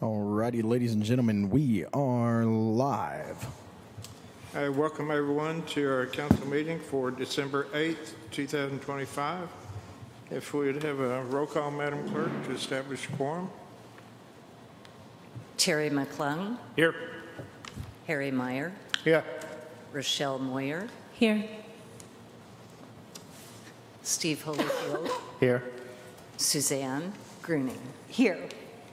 Alrighty, ladies and gentlemen, we are live. I welcome everyone to our council meeting for December 8th, 2025. If we would have a roll call, Madam Clerk, to establish quorum. Terry McClung, Here. Harry Meyer, Yeah. Rochelle Moyer, Here. Steve Holyfield, Here. Suzanne Gruning. Here.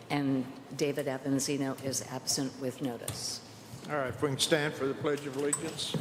And David Avanzino is absent with notice. All right, if we can stand for the Pledge of Allegiance.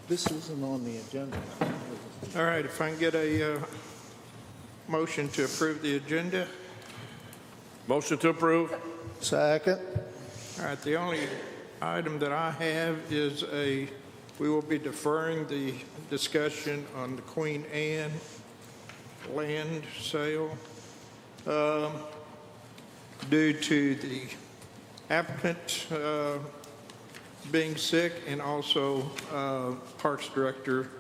This isn't on the agenda. All right, if I can get a motion to approve the agenda. Motion to approve. Second. All right, the only item that I have is we will be deferring the discussion on the Queen Anne land sale due to the applicant being sick, and also Parks Director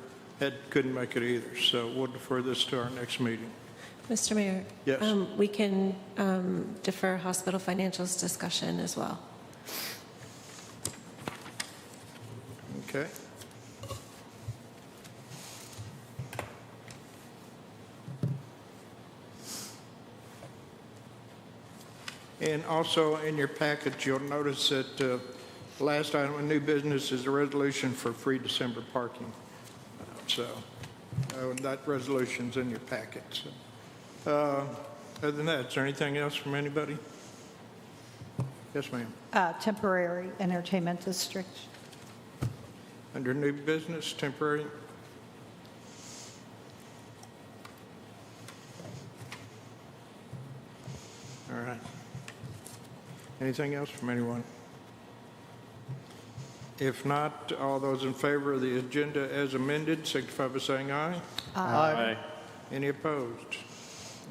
couldn't make it either. So we'll defer this to our next meeting. Mr. Mayor? Yes. We can defer hospital financials discussion as well. Okay. And also in your package, you'll notice that the last item of new business is a resolution for free December parking. That resolution's in your packet. So, other than that, is there anything else from anybody? Yes, ma'am. Temporary entertainment district. Under new business, temporary. All right. Anything else from anyone? If not, all those in favor of the agenda as amended, signify by saying aye. Aye. Any opposed?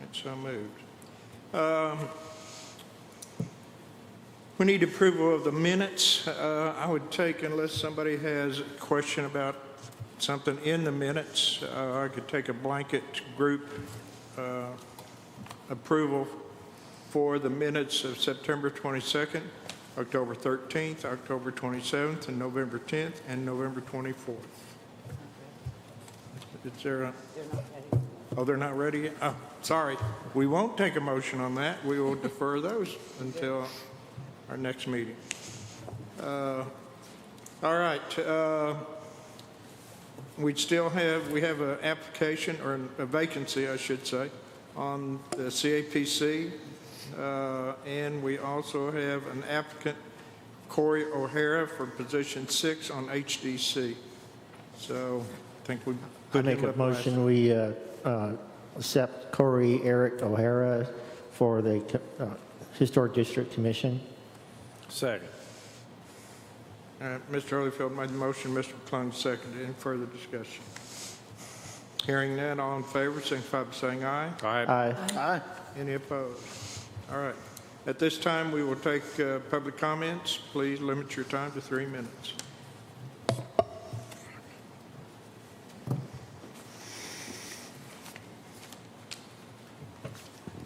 It's so moved. We need approval of the minutes. I would take, unless somebody has a question about something in the minutes, I could take a blanket group approval for the minutes of September 22nd, October 13th, October 27th, and November 10th, and November 24th. Is there a... Oh, they're not ready yet? Oh, sorry. We won't take a motion on that. We will defer those until our next meeting. All right. We have an application, or a vacancy, I should say, on the CAPC. And we also have an applicant, Corey O'Hara, for position 6 on HDC. So I think we I put make him a up motion, we accept Corey Eric O'Hara for the Historic District Commission. Second. Mr. Holyfield made the motion, Mr. McClung seconded. Any further discussion? Hearing none, all in favor, signify by saying aye. Aye. Aye. Any opposed? All right. At this time, we will take public comments. Please limit your time to 3 minutes.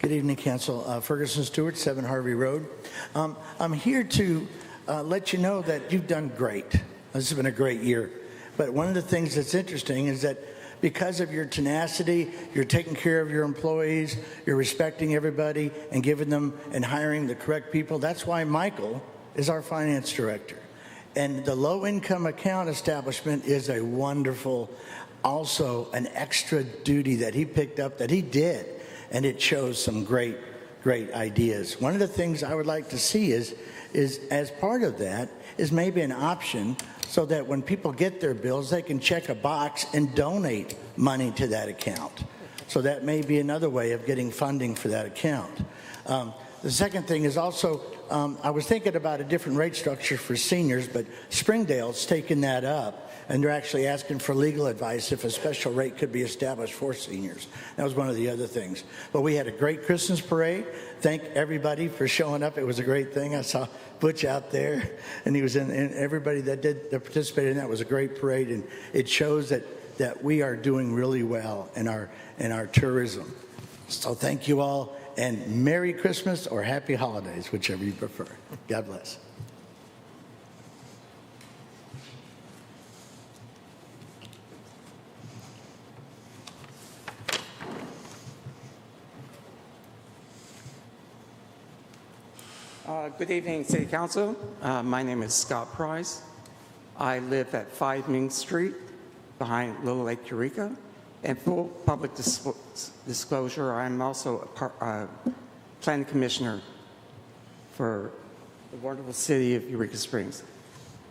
Good evening, Council. Ferguson Stewart, 7 Harvey Road. I'm here to let you know that you've done great. This has been a great year. But one of the things that's interesting is that because of your tenacity, you're taking care of your employees, you're respecting everybody and giving them and hiring the correct people. That's why Michael is our finance director. And the low-income account establishment is a wonderful, also an extra duty that he picked up that he did. And it shows some great ideas. One of the things I would like to see is as part of that is maybe an option so that when people get their bills, they can check a box and donate money to that account. So that may be another way of getting funding for that account. The second thing is also I was thinking about a different rate structure for seniors, but Springdale's taken that up, and they're actually asking for legal advice if a special rate could be established for seniors. That was one of the other things. But we had a great Christmas parade. Thank everybody for showing up. It was a great thing. I saw Butch out there, and he was in, and everybody that participated in that was a great parade, and it shows that we are doing really well in our tourism. So thank you all, and Merry Christmas or Happy Holidays, whichever you prefer. God bless. Good evening, City Council. My name is Scott Price. I live at 5 Main Street behind Little Lake Eureka. And full public disclosure, I'm also a planning commissioner for the wonderful city of Eureka Springs.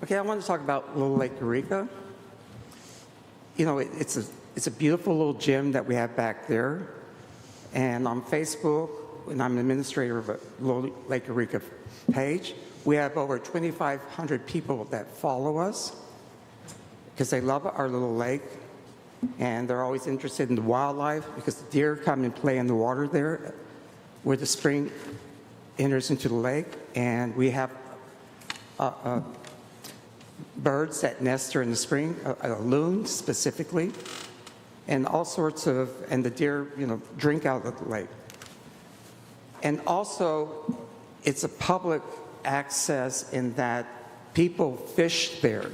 Okay, I want to talk about Little Lake Eureka. You know, it's a beautiful little gym that we have back there. And on Facebook, and I'm an administrator of a Little Lake Eureka page, we have over 2,500 people that follow us because they love our little lake, and they're always interested in the wildlife because the deer come and play in the water there where the spring enters into the lake, and we have birds that nest during the spring, a loon specifically, and all sorts of, and the deer, you know, drink out of the lake. And also, it's a public access in that people fish there.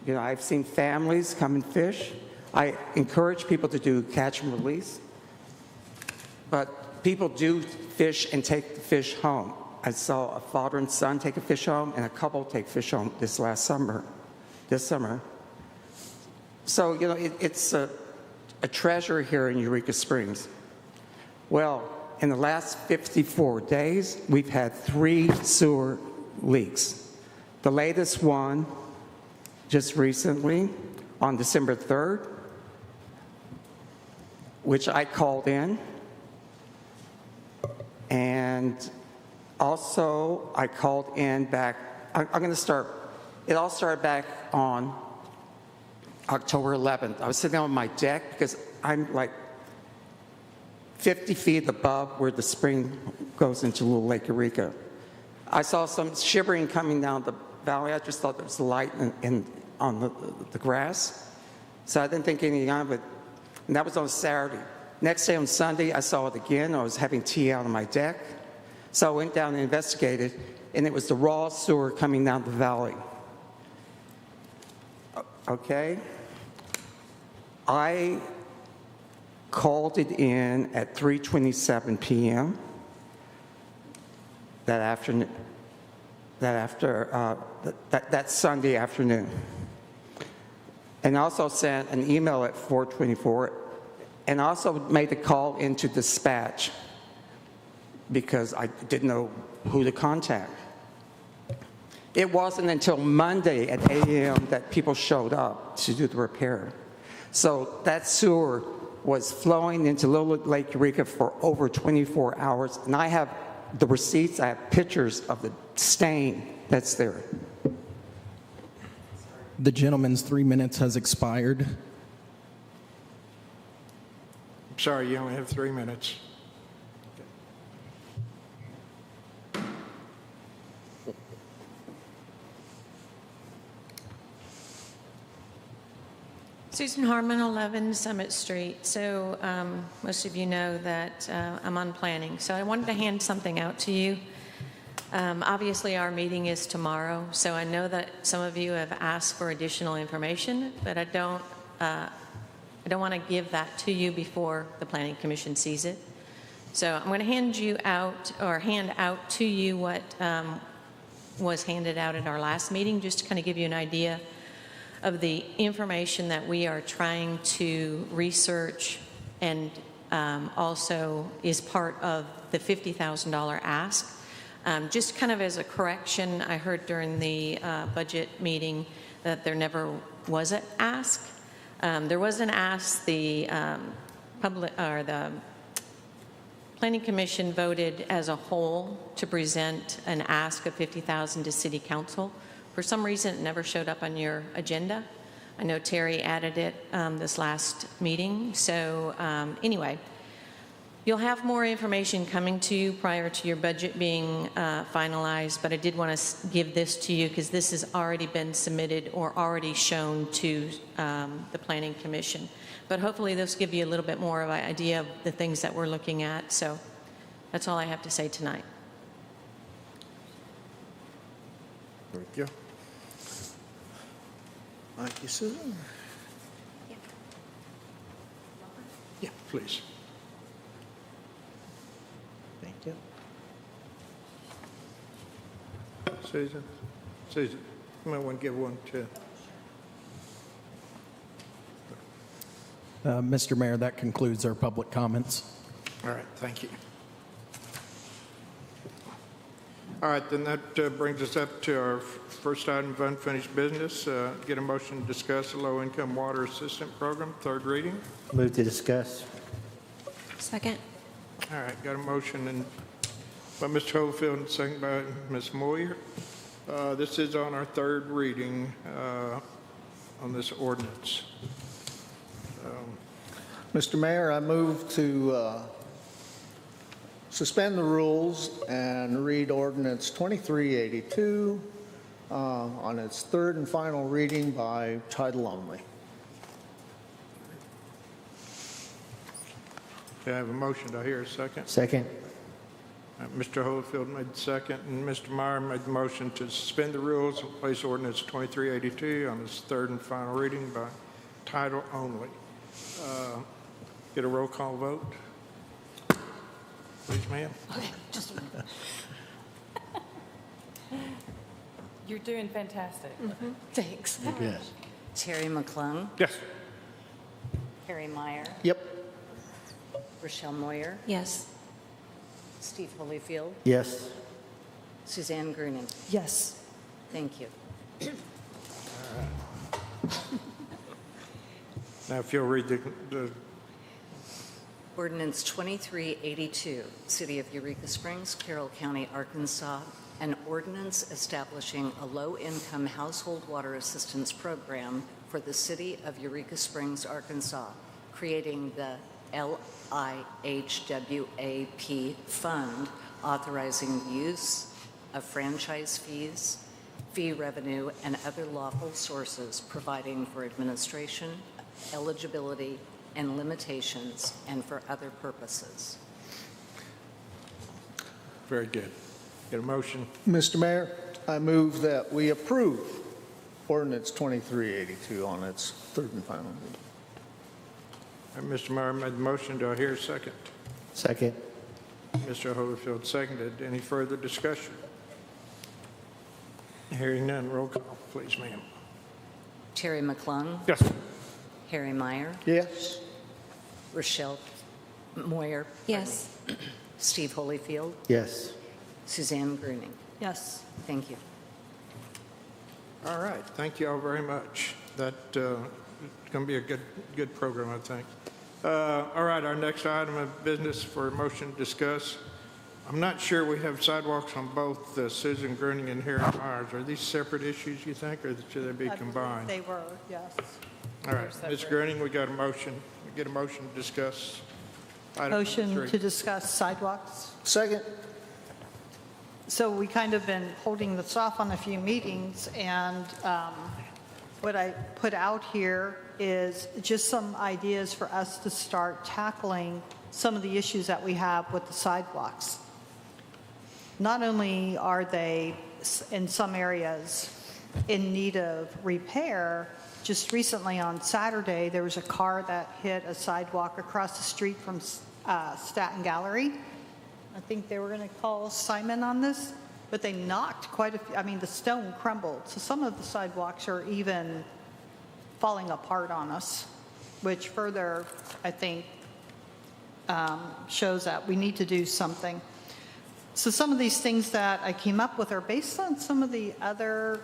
You know, I've seen families come and fish. I encourage people to do catch and release, but people do fish and take the fish home. I saw a father and son take a fish home, and a couple take fish home this summer. So, you know, it's a treasure here in Eureka Springs. Well, in the last 54 days, we've had 3 sewer leaks. The latest one just recently on December 3rd, which I called in. And also I called in back, I'm going to start, it all started back on October 11th. I was sitting on my deck because I'm like 50 feet above where the spring goes into Little Lake Eureka. I saw some shivering coming down the valley. I just thought there was light on the grass. So I didn't think anything of it. And that was on Saturday. Next day on Sunday, I saw it again. I was having tea out on my deck. So I went down and investigated, and it was the raw sewer coming down the valley. Okay. I called it in at 3:27 p.m. that Sunday afternoon, and also sent an email at 4:24, and also made the call into dispatch because I didn't know who to contact. It wasn't until Monday at 8 a.m. that people showed up to do the repair. So that sewer was flowing into Little Lake Eureka for over 24 hours. And I have the receipts, I have pictures of the stain that's there. The gentleman's 3 minutes has expired. Sorry, you only have 3 minutes. Susan Harmon, 11 Summit Street. So most of you know that I'm on planning. So I wanted to hand something out to you. Obviously, our meeting is tomorrow, so I know that some of you have asked for additional information, but I don't want to give that to you before the Planning Commission sees it. So I'm going to hand out to you what was handed out at our last meeting, just to kind of give you an idea of the information that we are trying to research, and also is part of the $50,000 ask. Just kind of as a correction, I heard during the budget meeting that there never was an ask. There was an ask. The Planning Commission voted as a whole to present an ask of $50,000 to City Council. For some reason, it never showed up on your agenda. I know Terry added it this last meeting. So anyway, you'll have more information coming to you prior to your budget being finalized, but I did want to give this to you because this has already been submitted or already shown to the Planning Commission. But hopefully this will give you a little bit more of an idea of the things that we're looking at. So that's all I have to say tonight. Thank you. Thank you, Susan. Yeah, please. Thank you. Susan, you might want to give one to... Mr. Mayor, that concludes our public comments. All right, thank you. All right, then that brings us up to our first item of unfinished business. Get a motion to discuss the low-income water assistance program, third reading. Move to discuss. Second. All right, got a motion by Mr. Holyfield and second by Ms. Moyer. This is on our third reading on this ordinance. Mr. Mayor, I move to suspend the rules and read ordinance 2382 on its third and final reading by title only. Do I have a motion? Do I hear a second? Second. Mr. Holyfield made the second, and Mr. Meyer made the motion to suspend the rules and place ordinance 2382 on its third and final reading by title only. Get a roll call vote. Please, ma'am. Okay, just a minute. You're doing fantastic. Thanks. Yes. Terry McClung, Yes. Harry Meyer, Yep. Rochelle Moyer, Yes. Steve Holyfield, Yes. Suzanne Gruning. Yes. Thank you. Now, if you'll read the Ordinance 2382, City of Eureka Springs, Carroll County, Arkansas, an ordinance establishing a low-income household water assistance program for the City of Eureka Springs, Arkansas, creating the LIHWAP Fund, authorizing the use of franchise fees, fee revenue, and other lawful sources, providing for administration, eligibility, and limitations, and for other purposes. very good. Get a motion. Mr. Mayor, I move that we approve ordinance 2382 on its third and final reading. Mr. Meyer made the motion. Do I hear a second? Second. Mr. Holyfield seconded. Any further discussion? Hearing none, roll call, please, ma'am. Terry McClung, Yes. Harry Meyer, Yes. Rochelle Moyer, Yes. Steve Holyfield, Yes. Suzanne Gruning. Yes. Thank you. All right, thank you all very much. That is going to be a good program, I think. All right, our next item of business for motion to discuss. I'm not sure we have sidewalks on both Susan Gruning and Harry Myers. Are these separate issues, you think, or should they be combined? They were, yes. All right, Ms. Gruning, we got a motion. We get a motion to discuss item number Motion 3. to discuss sidewalks. Second. So we kind of been holding this off on a few meetings, and what I put out here is just some ideas for us to start tackling some of the issues that we have with the sidewalks. Not only are they, in some areas, in need of repair, just recently on Saturday, there was a car that hit a sidewalk across the street from Staten Gallery. I think they were going to call Simon on this, but they knocked quite a few, I mean, the stone crumbled. So some of the sidewalks are even falling apart on us, which further, I think, shows that we need to do something. So some of these things that I came up with are based on some of the other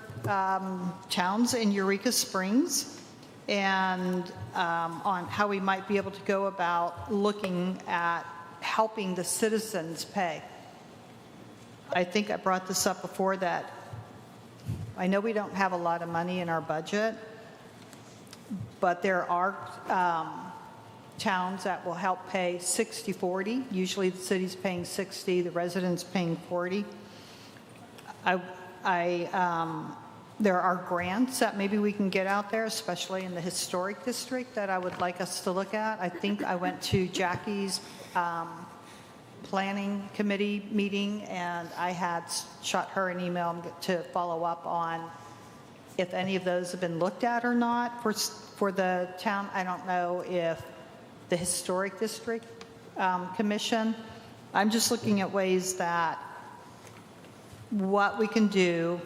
towns in Eureka Springs and on how we might be able to go about looking at helping the citizens pay. I think I brought this up before that I know we don't have a lot of money in our budget, but there are towns that will help pay 60/40. Usually the city's paying 60, the residents paying 40. There are grants that maybe we can get out there, especially in the historic district, that I would like us to look at. I think I went to Jackie's planning committee meeting, and I had shot her an email to follow up on if any of those have been looked at or not for the town. I don't know if the historic district commission. I'm just looking at ways that what we can do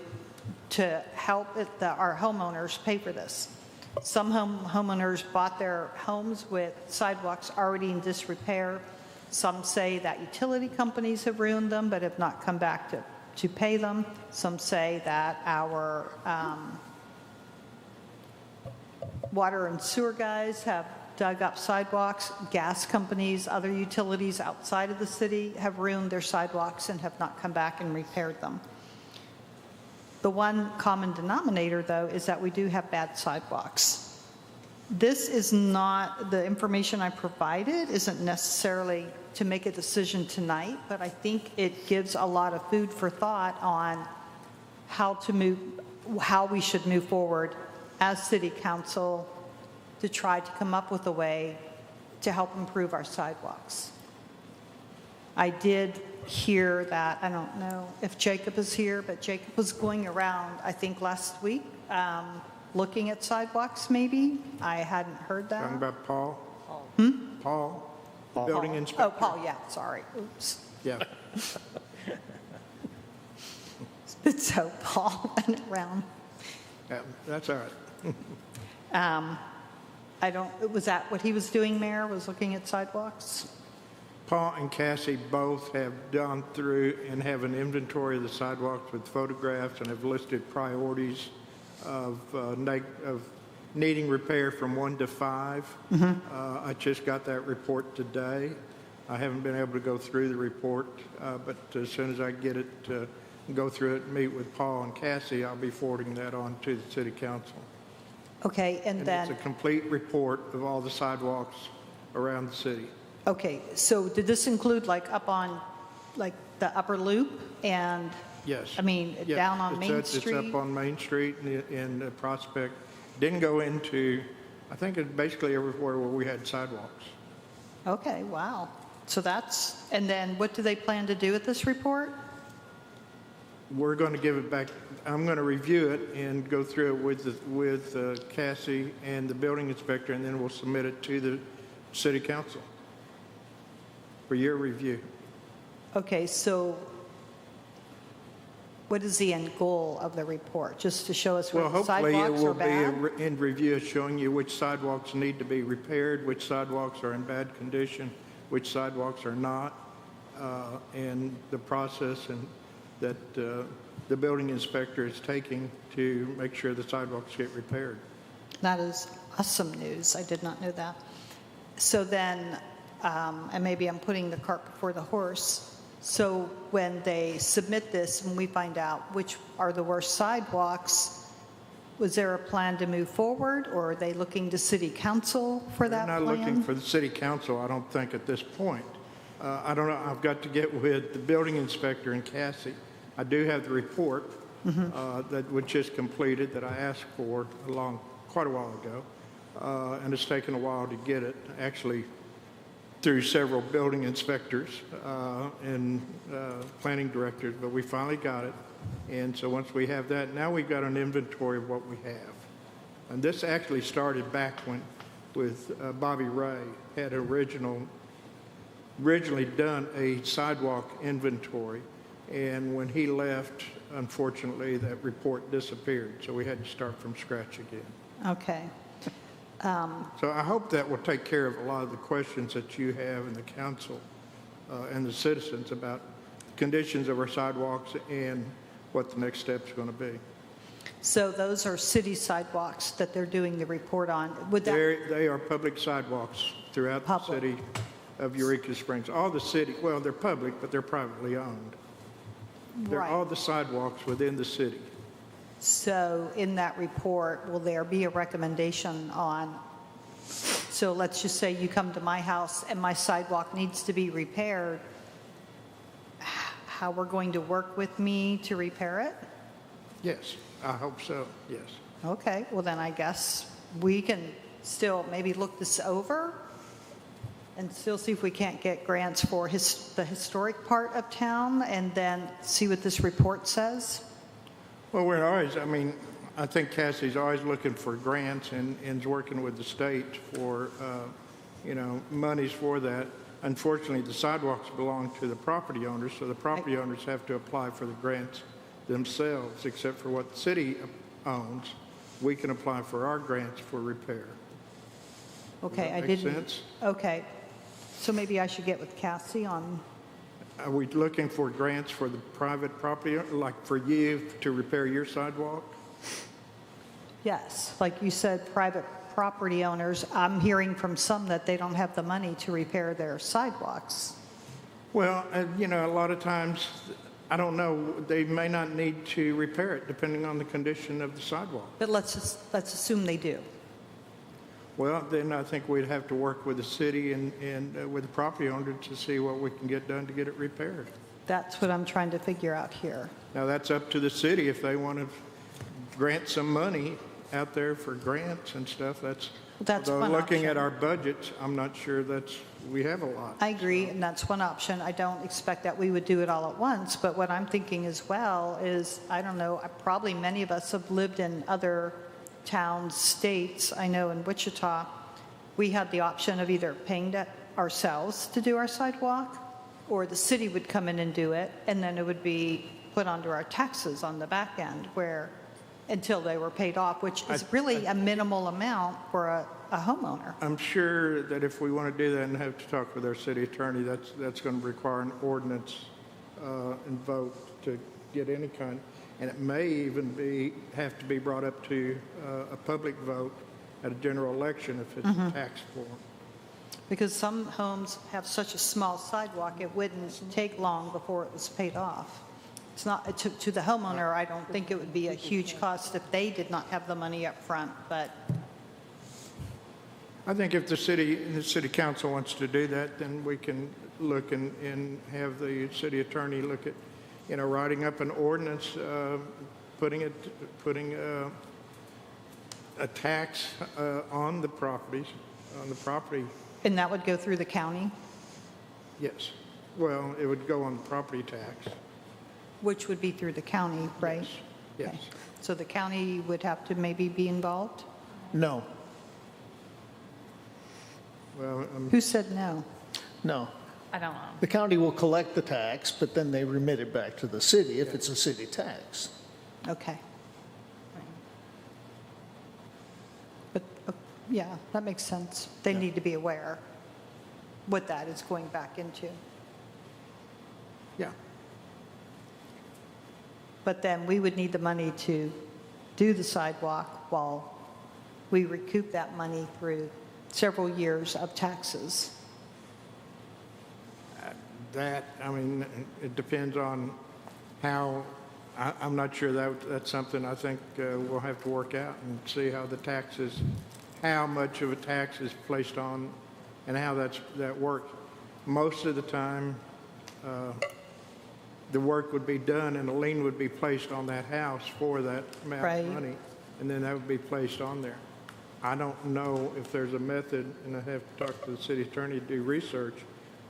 to help our homeowners pay for this. Some homeowners bought their homes with sidewalks already in disrepair. Some say that utility companies have ruined them but have not come back to pay them. Some say that our water and sewer guys have dug up sidewalks. Gas companies, other utilities outside of the city have ruined their sidewalks and have not come back and repaired them. The one common denominator, though, is that we do have bad sidewalks. This is not, the information I provided isn't necessarily to make a decision tonight, but I think it gives a lot of food for thought on how we should move forward as city council to try to come up with a way to help improve our sidewalks. I did hear that, I don't know if Jacob is here, but Jacob was going around, I think last week, looking at sidewalks maybe. I hadn't heard that. Talking about Paul? Paul? Building inspector? Oh, Paul, yeah, sorry. Oops. Yeah. So Paul went around. Yeah, that's all right. Was that what he was doing, Mayor, was looking at sidewalks? Paul and Cassie both have gone through and have an inventory of the sidewalks with photographs and have listed priorities of needing repair from 1 to 5. I just got that report today. I haven't been able to go through the report, but as soon as I get it, go through it and meet with Paul and Cassie, I'll be forwarding that on to the city council. Okay, and then... It's a complete report of all the sidewalks around the city. Okay, so did this include like up on, like the upper loop and? Yes. I mean, Yeah, down on Main Street? It's up on Main Street in Prospect. Didn't go into, I think it's basically everywhere where we had sidewalks. Okay, wow. So that's, and then what do they plan to do with this report? We're going to give it back. I'm going to review it and go through it with Cassie and the building inspector, and then we'll submit it to the city council for your review. Okay, so what is the end goal of the report? Just to show us where Well, the hopefully it sidewalks will are bad? be in review showing you which sidewalks need to be repaired, which sidewalks are in bad condition, which sidewalks are not, and the process and that the building inspector is taking to make sure the sidewalks get repaired. That is awesome news. I did not know that. So then, and maybe I'm putting the cart before the horse. So when they submit this and we find out which are the worst sidewalks, was there a plan to move forward, or are they looking to city council for that plan? We're not looking for the city council, I don't think, at this point. I don't know, I've got to get with the building inspector and Cassie. I do have the report that was just completed that I asked for quite a while ago, and it's taken a while to get it, actually through several building inspectors and planning directors, but we finally got it. And so once we have that, now we've got an inventory of what we have. And this actually started back with Bobby Ray had originally done a sidewalk inventory. And when he left, unfortunately, that report disappeared. So we had to start from scratch again. Okay. So I hope that will take care of a lot of the questions that you have in the council and the citizens about conditions of our sidewalks and what the next step's going to be. So those are city sidewalks that they're doing the report on. Would that They are public sidewalks throughout the city. of Eureka Springs. All the city, well, they're public, but they're privately owned. They're Right. all the sidewalks within the city. So in that report, will there be a recommendation on, so let's just say you come to my house and my sidewalk needs to be repaired, how we're going to work with me to repair it? Yes, I hope so, yes. Okay, well then I guess we can still maybe look this over and still see if we can't get grants for the historic part of town and then see what this report says. Well, we're always, I mean, I think Cassie's always looking for grants and is working with the state for, monies for that. Unfortunately, the sidewalks belong to the property owners, so the property owners have to apply for the grants themselves, except for what the city owns. We can apply for our grants for repair. Okay, I Make didn't. sense? Okay, so maybe I should get with Cassie on, Are we looking for grants for the private property, like for you to repair your sidewalk? yes, like you said, private property owners. I'm hearing from some that they don't have the money to repair their sidewalks. Well, a lot of times, I don't know, they may not need to repair it depending on the condition of the sidewalk. But let's assume they do. Well, then I think we'd have to work with the city and with the property owner to see what we can get done to get it repaired. That's what I'm trying to figure out here. Now, that's up to the city if they want to grant some money out there for grants and stuff. That's although one looking option. at our budgets, I'm not sure we have a lot. I agree, and that's one option. I don't expect that we would do it all at once, but what I'm thinking as well is, I don't know, probably many of us have lived in other towns, states. I know in Wichita, we had the option of either paying that ourselves to do our sidewalk, or the city would come in and do it, and then it would be put onto our taxes on the back end, where until they were paid off, which is really a minimal amount for a homeowner. I'm sure that if we want to do that and have to talk with our city attorney, that's going to require an ordinance and vote to get any kind. And it may even have to be brought up to a public vote at a general election if it's a tax form. Because some homes have such a small sidewalk, it wouldn't take long before it was paid off. It's not, to the homeowner, I don't think it would be a huge cost if they did not have the money up front, but I think if the city council wants to do that, then we can look and have the city attorney look at, writing up an ordinance, putting a tax on the property. and that would go through the county, Yes. Well, it would go on the property tax. which would be through the county, right? Yes. Okay. So the county would have to maybe be involved? No, Well, Who said no? no. I don't know. The county will collect the tax, but then they remit it back to the city if it's a city tax. Okay. But, yeah, that makes sense. They need to be aware what that is going back into. yeah. But then we would need the money to do the sidewalk while we recoup that money through several years of taxes. It depends on how, I'm not sure that's something I think we'll have to work out and see how much of a tax is placed on and how that works. Most of the time, the work would be done and a lien would be placed on that house for that amount Right. of money, and then that would be placed on there. I don't know if there's a method, and I have to talk to the city attorney to do research,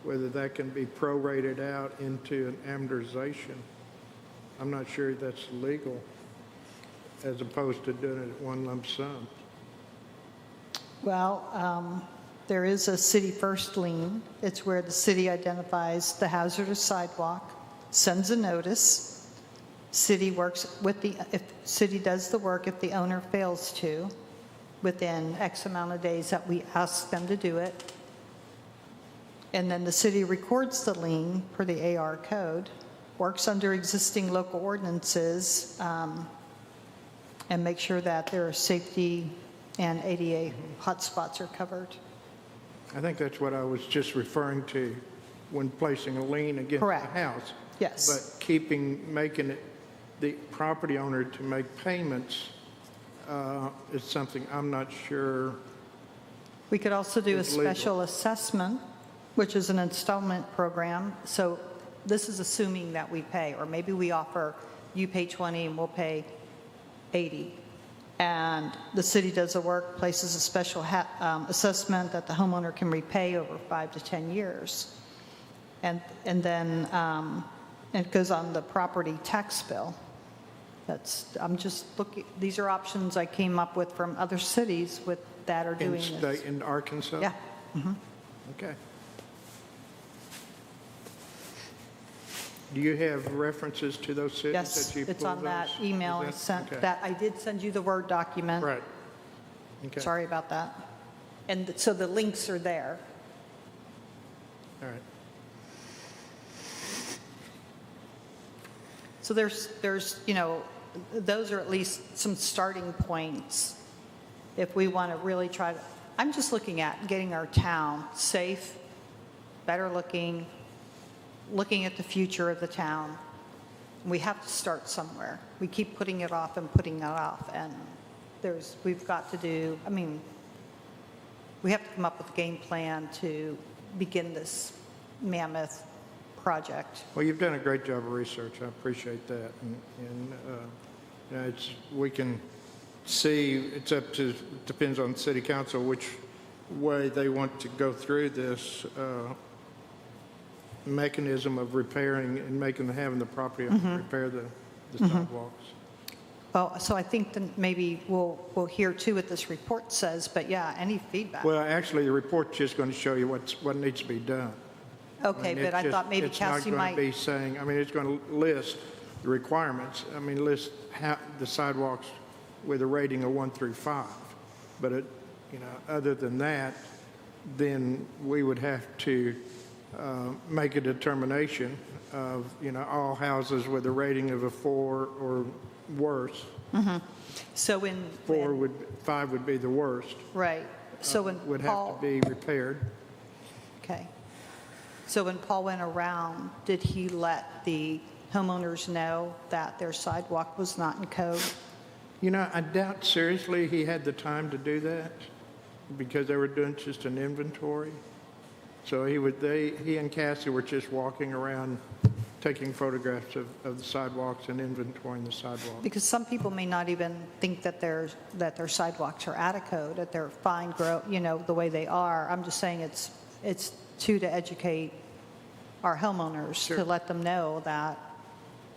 whether that can be prorated out into an amortization. I'm not sure that's legal, as opposed to doing it at one lump sum. Well, there is a city first lien. It's where the city identifies the hazardous sidewalk, sends a notice. City works with if city does the work, if the owner fails to, within X amount of days that we ask them to do it. And then the city records the lien per the AR code, works under existing local ordinances, and make sure that there are safety and ADA hotspots are covered. I think that's what I was just referring to when placing a lien against the Correct. house. Yes. But making it the property owner to make payments is something I'm not sure. We could also do a It's legal. special assessment, which is an installment program. So this is assuming that we pay, or maybe we offer, you pay 20 and we'll pay 80. And the city does the work, places a special assessment that the homeowner can repay over 5 to 10 years. And then it goes on the property tax bill. I'm just looking, these are options I came up with from other cities that are doing this. In Arkansas? Yeah. Okay. Do you have references to those cities Yes, that you it's pulled on that those? email I Is sent, okay. that I did send you the Word document. Right. Okay. Sorry about that. And so the links are there. All right. So there's, those are at least some starting points if we want to really try to, I'm just looking at getting our town safe, better looking at the future of the town. We have to start somewhere. We keep putting it off and putting it off, and we've got to do, we have to come up with a game plan to begin this mammoth project. Well, you've done a great job of research. I appreciate that. And we can see, depends on city council which way they want to go through this mechanism of repairing and having the property owner repair the sidewalks. Well, so I think then maybe we'll hear too what this report says, but yeah, any feedback. Well, actually, the report's just going to show you what needs to be done. Okay, but I thought maybe Cassie might. It's not going to be saying, it's going to list the requirements. List the sidewalks with a rating of 1 through 5. But other than that, then we would have to make a determination of, all houses with a rating of a 4 or worse. So 5 would be the worst. Right. So when Would Paul. have to be repaired. Okay. So when Paul went around, did he let the homeowners know that their sidewalk was not in code? I doubt seriously he had the time to do that because they were doing just an inventory. So he and Cassie were just walking around taking photographs of the sidewalks and inventorying the sidewalks. Because some people may not even think that their sidewalks are out of code, that they're fine, the way they are. I'm just saying it's to educate our homeowners, to let them know that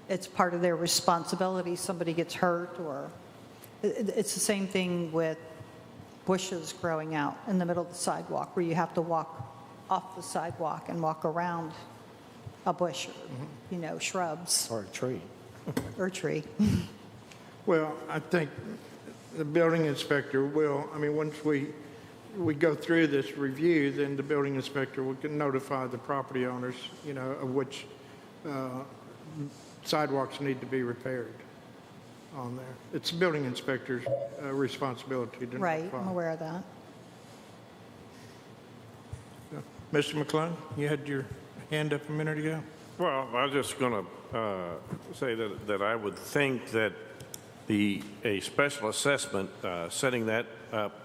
it's part of their responsibility. Somebody gets hurt, or it's the same thing with bushes growing out in the middle of the sidewalk, where you have to walk off the sidewalk and walk around a bush or, shrubs. Or a tree. Or a tree. Well, I think the building inspector will, once we go through this review, then the building inspector will notify the property owners, of which sidewalks need to be repaired on there. It's the building inspector's responsibility to Right, notify. I'm aware of that. Mr. McClung, you had your hand up a minute ago. Well, I was just going to say that I would think that a special assessment, setting that up,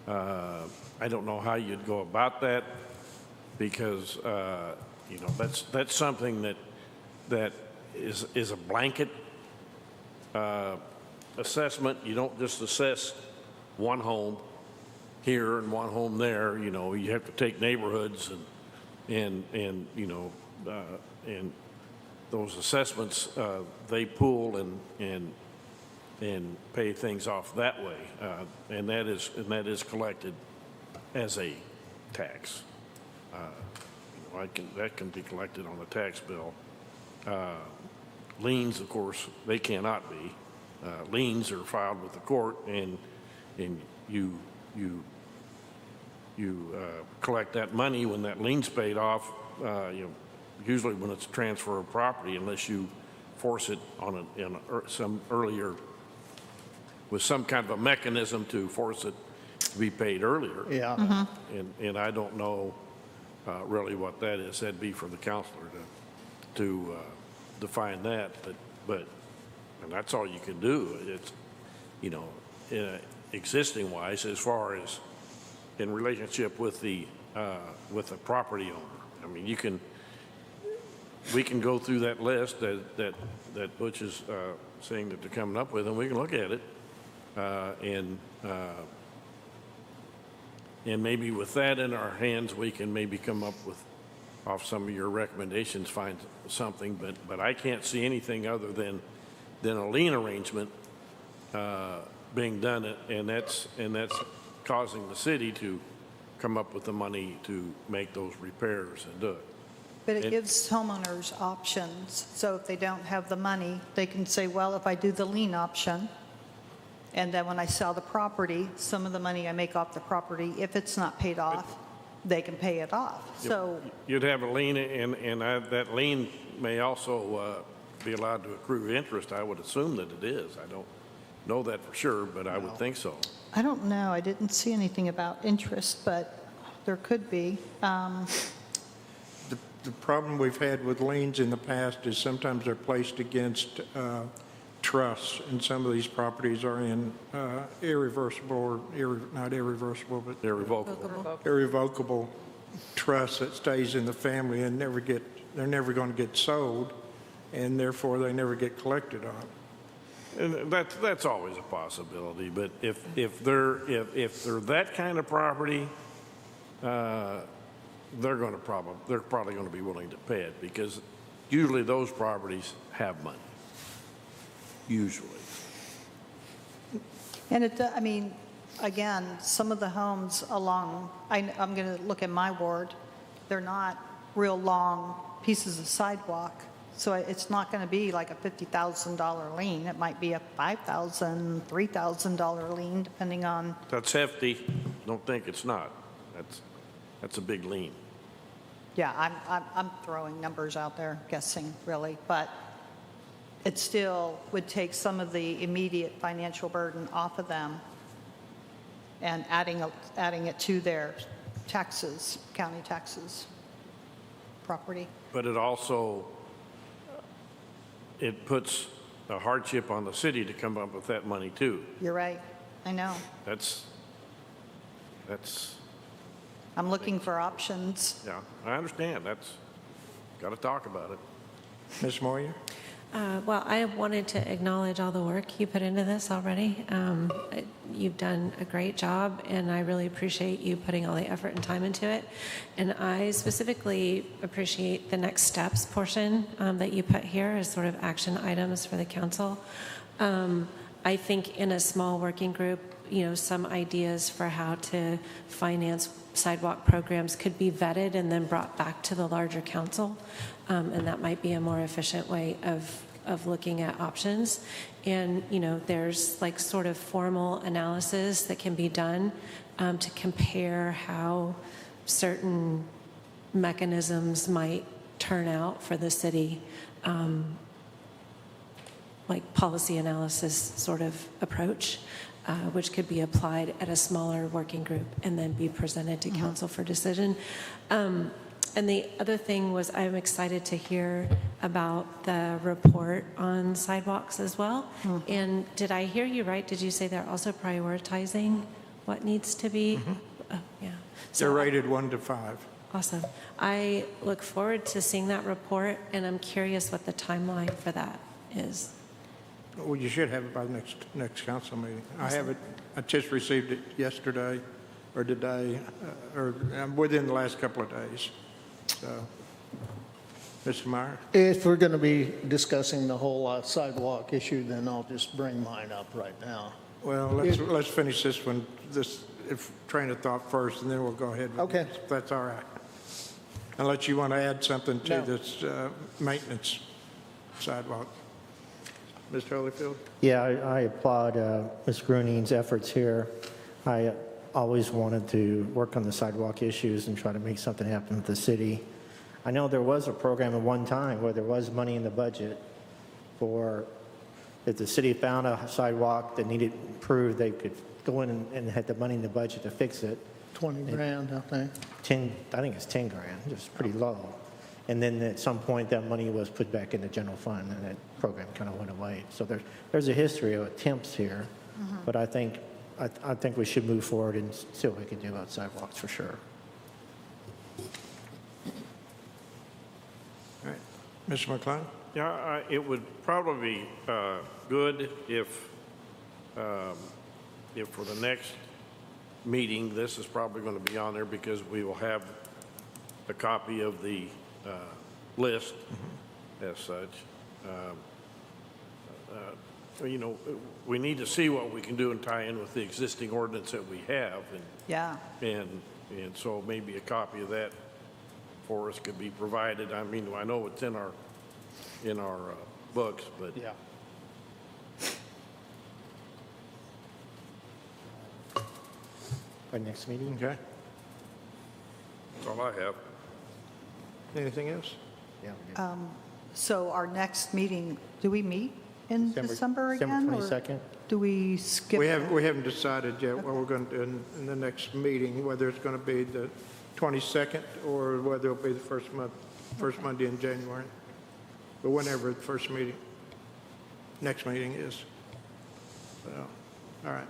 I don't know how you'd go about that, because that's something that is a blanket assessment. You don't just assess one home here and one home there. You have to take neighborhoods and those assessments, they pool and pay things off that way, and that is collected as a tax. That can be collected on the tax bill. Liens, of course, they cannot be. Liens are filed with the court, and you collect that money when that lien's paid off. Usually when it's a transfer of property, unless you force it on some earlier, with some kind of a mechanism to force it to be paid earlier. Yeah. And I don't know really what that is. That'd be for the counselor to define that, but and that's all you can do. It's, you know, existing wise, as far as in relationship with the property owner. I mean, we can go through that list that Butch is saying that they're coming up with, and we can look at it, and maybe with that in our hands, we can maybe come up with, off some of your recommendations, find something. But I can't see anything other than a lien arrangement being done, and that's causing the city to come up with the money to make those repairs and do it. But it gives homeowners options. So if they don't have the money, they can say, well, if I do the lien option, and then when I sell the property, some of the money I make off the property, if it's not paid off, they can pay it off. So You'd have a lien, and that lien may also be allowed to accrue interest. I would assume that it is. I don't know that for sure, but I would think so. I don't know. I didn't see anything about interest, but there could be. The problem we've had with liens in the past is sometimes they're placed against trusts, and some of these properties are in irreversible, or not irreversible, but irrevocable trusts that stays in the family and they're never going to get sold, and therefore they never get collected on. And that's always a possibility. But if they're that kind of property, they're probably going to be willing to pay it, because usually those properties have money. Usually. And I mean, again, some of the homes along, I'm going to look at my ward, they're not real long pieces of sidewalk. So it's not going to be like a $50,000 lien. It might be a $5,000, $3,000 lien, depending on. That's hefty. Don't think it's not. That's a big lien. Yeah, I'm throwing numbers out there, guessing really, but it still would take some of the immediate financial burden off of them and adding it to their taxes, county taxes, property. But it also, it puts a hardship on the city to come up with that money too. You're right. I know. That's. I'm looking for options. Yeah, I understand. Got to talk about it. Ms. Moyer? Well, I wanted to acknowledge all the work you put into this already. You've done a great job, and I really appreciate you putting all the effort and time into it. And I specifically appreciate the next steps portion that you put here as sort of action items for the council. I think in a small working group, some ideas for how to finance sidewalk programs could be vetted and then brought back to the larger council. And that might be a more efficient way of looking at options. And, there's like sort of formal analysis that can be done to compare how certain mechanisms might turn out for the city, like policy analysis sort of approach, which could be applied at a smaller working group and then be presented to council for decision. And the other thing was, I'm excited to hear about the report on sidewalks as well. And did I hear you right? Did you say they're also prioritizing what needs to be? Oh, yeah. They're rated 1 to 5. Awesome. I look forward to seeing that report, and I'm curious what the timeline for that is. Well, you should have it by the next council meeting. I have it. I just received it yesterday or today, or within the last couple of days. So, Mr. Meyer? If we're going to be discussing the whole sidewalk issue, then I'll just bring mine up right now. Well, let's finish this one, train of thought first, and then we'll go ahead with Okay. this, if that's all right. Unless you want to add something to No. this maintenance sidewalk. Mr. Holyfield? Yeah, I applaud Ms. Gruning's efforts here. I always wanted to work on the sidewalk issues and try to make something happen with the city. I know there was a program at one time where there was money in the budget for If the city found a sidewalk that needed improved, they could go in and had the money in the budget to fix it. 20 grand, I think. 10, I think it's 10 grand, just pretty low. And then at some point, that money was put back in the general fund, and that program kind of went away. So there's a history of attempts here, but I think we should move forward and see what we can do about sidewalks for sure. All right. Mr. McClung? Yeah, it would probably be good if for the next meeting, this is probably going to be on there because we will have a copy of the list as such. You know, we need to see what we can do and tie in with the existing ordinance that we have. Yeah. And so maybe a copy of that for us could be provided. I mean, I know it's in our books, but Yeah. Our next meeting? Okay. that's all I have. Anything else? Yeah. we do. So our next meeting, do we meet in December again? December or 22nd? Do we skip? We haven't decided yet what we're going to do in the next meeting, whether it's going to be the 22nd or whether it'll be the first Monday in January. But whenever the next meeting is. So, all right.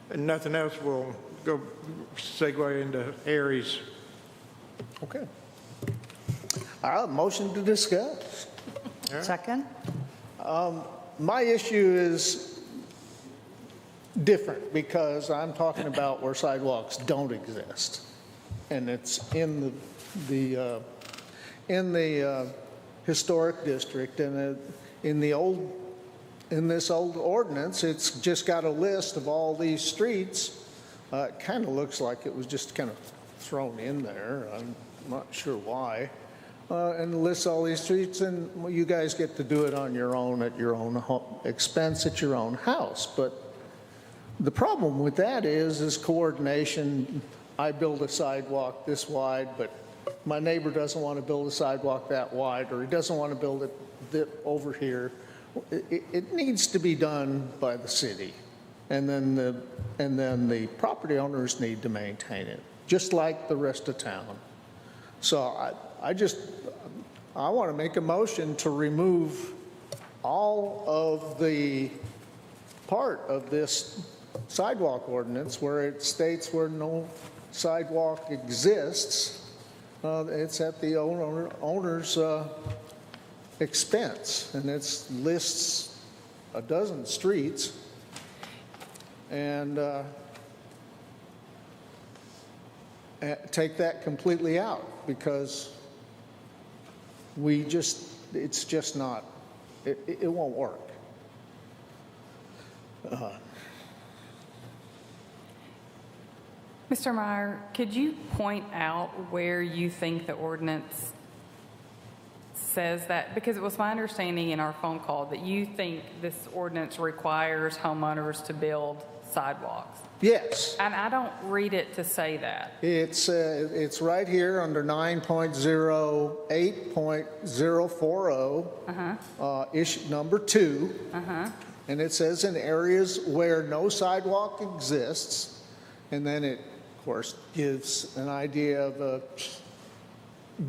And nothing else, we'll go segue into Aries. Okay. All right, motion to discuss. Second? My issue is different because I'm talking about where sidewalks don't exist. And it's in the historic district, and in this old ordinance, it's just got a list of all these streets. It kind of looks like it was just kind of thrown in there. I'm not sure why. And lists all these streets, and you guys get to do it on your own at your own expense at your own house. But the problem with that is coordination. I build a sidewalk this wide, but my neighbor doesn't want to build a sidewalk that wide, or he doesn't want to build it over here. It needs to be done by the city, and then the property owners need to maintain it, just like the rest of town. So I want to make a motion to remove all of the part of this sidewalk ordinance where it states where no sidewalk exists. It's at the owner's expense, and it lists a dozen streets. And take that completely out, because it's just not, it won't work. Mr. Meyer, could you point out where you think the ordinance says that? Because it was my understanding in our phone call that you think this ordinance requires homeowners to build sidewalks. Yes. And I don't read it to say that. It's right here under 9.08.040, issue number 2. And it says in areas where no sidewalk exists, and then it, of course, gives an idea of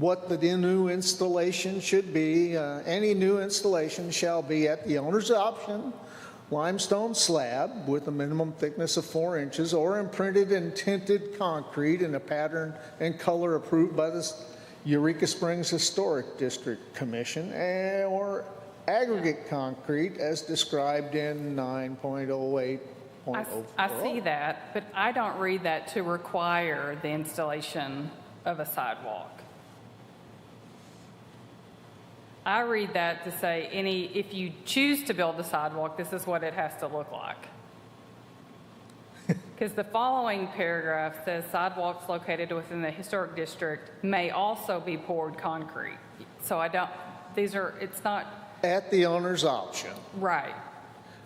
what the new installation should be. Any new installation shall be at the owner's option, limestone slab with a minimum thickness of 4 inches, or imprinted and tinted concrete in a pattern and color approved by the Eureka Springs Historic District Commission, or aggregate concrete as described in 9.08.04. I see that, but I don't read that to require the installation of a sidewalk. I read that to say if you choose to build a sidewalk, this is what it has to look like. Because the following paragraph says sidewalks located within the historic district may also be poured concrete. So it's not. At the owner's option. Right.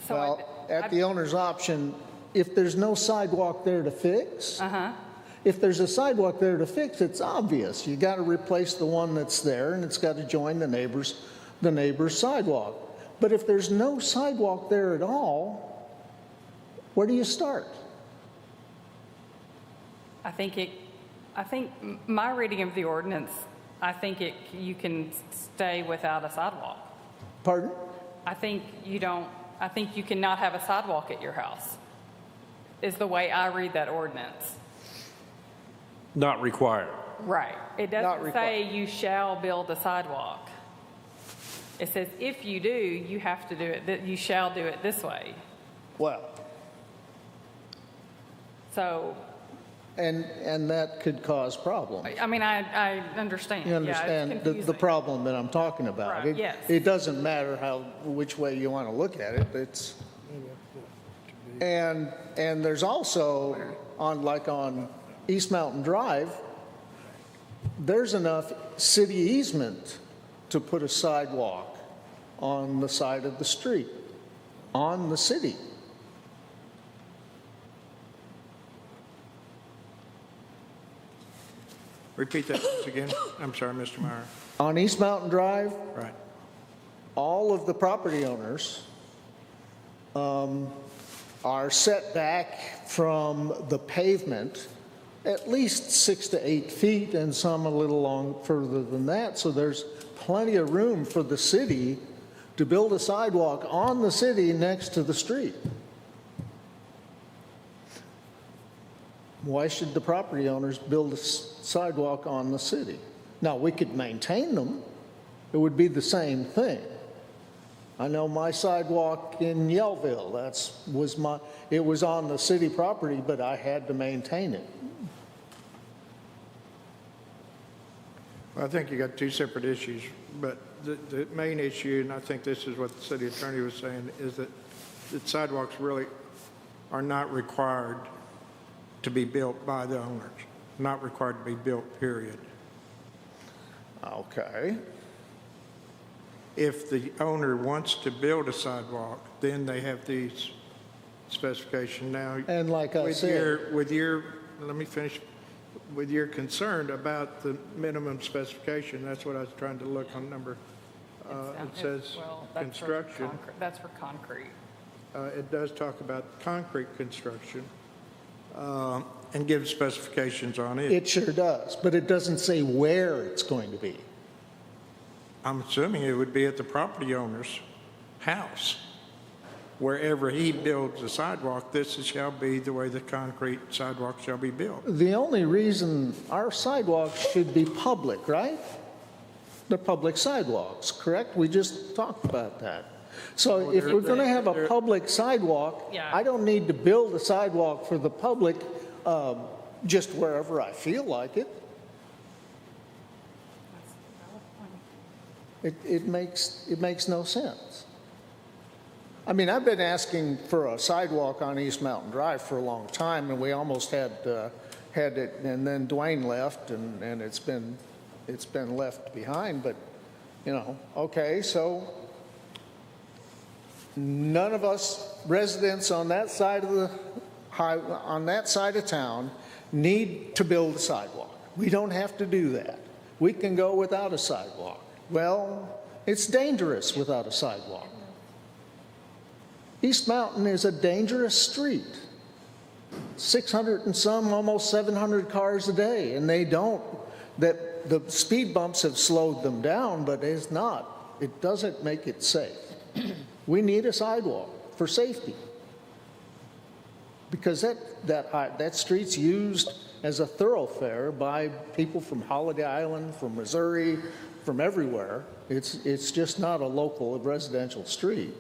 So Well, at the owner's option, if there's no sidewalk there to fix, if there's a sidewalk there to fix, it's obvious. You got to replace the one that's there, and it's got to join the neighbor's sidewalk. But if there's no sidewalk there at all, where do you start? I think my reading of the ordinance, I think you can stay without a sidewalk. Pardon? I think you cannot have a sidewalk at your house, is the way I read that ordinance. Not required. Right. It Not doesn't required. say you shall build a sidewalk. It says if you do, you have to do it, that you shall do it this way. Well, So, and that could cause problems. I mean, I understand. You Yeah, it's understand the confusing. problem that I'm talking about. Right, yes. It doesn't matter which way you want to look at it. And there's also, on East Mountain Drive, there's enough city easement to put a sidewalk on the side of the street, on the city. Repeat that once again. I'm sorry, Mr. Meyer. On East Mountain Drive, Right. all of the property owners are set back from the pavement at least 6 to 8 feet, and some a little further than that. So there's plenty of room for the city to build a sidewalk on the city next to the street. Why should the property owners build a sidewalk on the city? Now, we could maintain them. It would be the same thing. I know my sidewalk in Yellville, it was on the city property, but I had to maintain it. Well, I think you got two separate issues, but the main issue, and I think this is what the city attorney was saying, is that sidewalks really are not required to be built by the owners, not required to be built, period. Okay. If the owner wants to build a sidewalk, then they have these specifications. Now, And like I said, let me finish. With your concern about the minimum specification, that's what I was trying to look on number. It says construction. That's for concrete. It does talk about concrete construction and gives specifications on it. it sure does, but it doesn't say where it's going to be. I'm assuming it would be at the property owner's house. Wherever he builds a sidewalk, this shall be the way the concrete sidewalk shall be built. The only reason our sidewalks should be public, right? They're public sidewalks, correct? We just talked about that. So if we're going to have a public sidewalk, Yeah. I don't need to build a sidewalk for the public just wherever I feel like it. It makes no sense. I mean, I've been asking for a sidewalk on East Mountain Drive for a long time, and we almost had it, and then Dwayne left, and it's been left behind. But okay, so none of us residents on that side of the on that side of town need to build a sidewalk. We don't have to do that. We can go without a sidewalk. Well, it's dangerous without a sidewalk. East Mountain is a dangerous street. 600 and some, almost 700 cars a day, and the speed bumps have slowed them down, but it doesn't make it safe. We need a sidewalk for safety, because that street's used as a thoroughfare by people from Holiday Island, from Missouri, from everywhere. It's just not a local residential street.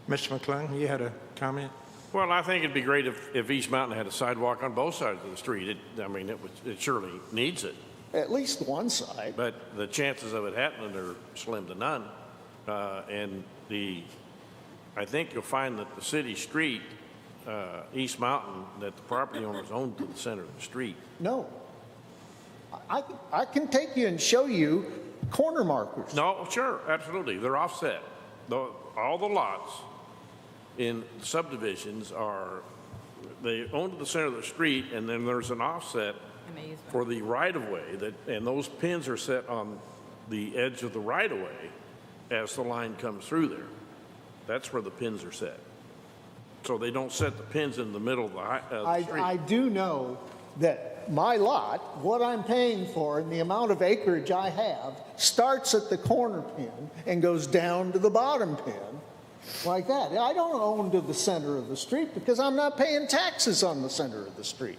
Mr. McClung, you had a comment? Well, I think it'd be great if East Mountain had a sidewalk on both sides of the street. It surely needs it. At least one side. But the chances of it happening are slim to none. And I think you'll find that the city street, East Mountain, that the property owners own to the center of the street. No. I can take you and show you corner markers. No, sure, absolutely. They're offset. All the lots in subdivisions they own to the center of the street, and then there's an offset An easement. for the right-of-way, and those pins are set the edge of the right-of-way as the line comes through there. That's where the pins are set. So they don't set the pins in the middle of the street. I do know that my lot, what I'm paying for and the amount of acreage I have, starts at the corner pin and goes down to the bottom pin like that. I don't own to the center of the street because I'm not paying taxes on the center of the street.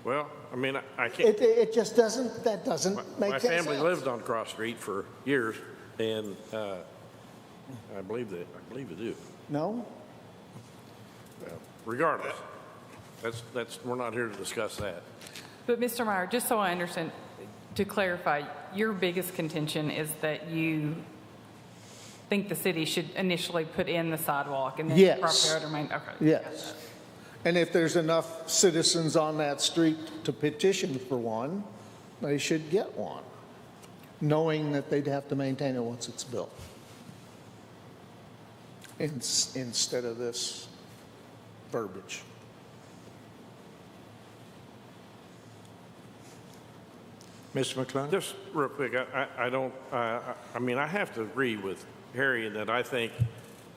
Well, I mean, I can't. It just doesn't, that doesn't make My any sense. family lived on Cross Street for years, and I believe they do. No? Well, regardless, we're not here to discuss that. But Mr. Meyer, just so I understand, to clarify, your biggest contention is that you think the city should initially put in the sidewalk and then the Yes. property owner remain, okay. Yes. And if there's enough citizens on that street to petition for one, they should get one, knowing that they'd have to maintain it once it's built. Instead of this verbiage. Mr. McClung? Just real quick, I mean, I have to agree with Harry in that I think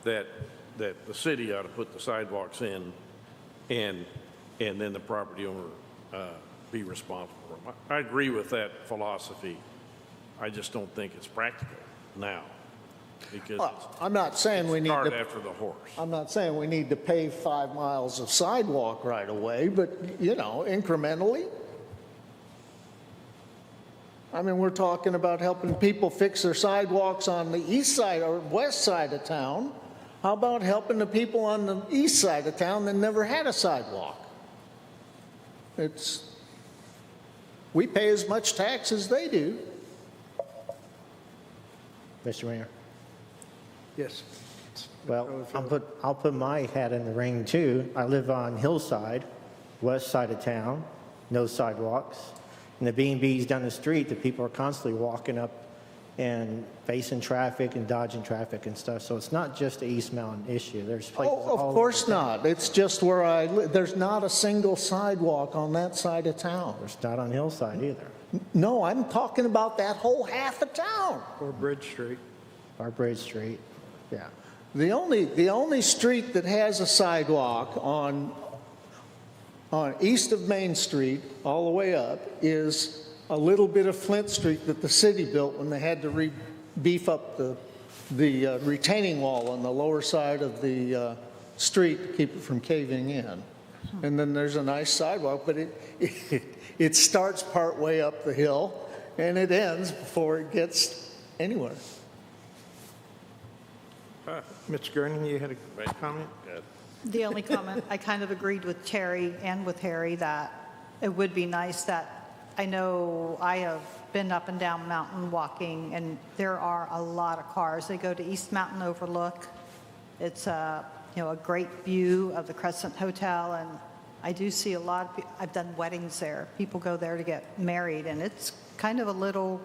that the city ought to put the sidewalks in and then the property owner be responsible for them. I agree with that philosophy. I just don't think it's practical now because I'm not saying we need start to, after the horse. I'm not saying we need to pave 5 miles of sidewalk right away, but, you know, incrementally. I mean, we're talking about helping people fix their sidewalks on the east side or west side of town. How about helping the people on the east side of town that never had a sidewalk? We pay as much tax as they do. Mr. Mayor. Yes. Well, I'll put my hat in the ring too. I live on Hillside, west side of town, no sidewalks. And the B&B's down the street, the people are constantly walking up and facing traffic and dodging traffic and stuff. So it's not just a East Mountain issue. There's places Oh, all of course over town. not. It's just where I live. There's not a single sidewalk on that side of town. There's not on Hillside either. No, I'm talking about that whole half of town. Or Bridge Street. Or Bridge Street, yeah. The only street that has a sidewalk on east of Main Street all the way up is a little bit of Flint Street that the city built when they had to beef up the retaining wall on the lower side of the street to keep it from caving in. And then there's a nice sidewalk, but it starts part way up the hill and it ends before it gets anywhere. Mr. Gernon, you had a comment? The only comment, I kind of agreed with Terry and with Harry that it would be nice that, I know I have been up and down Mountain walking, and there are a lot of cars. They go to East Mountain Overlook. It's a great view of the Crescent Hotel, and I do see a lot of, I've done weddings there. People go there to get married, and it's kind of a little,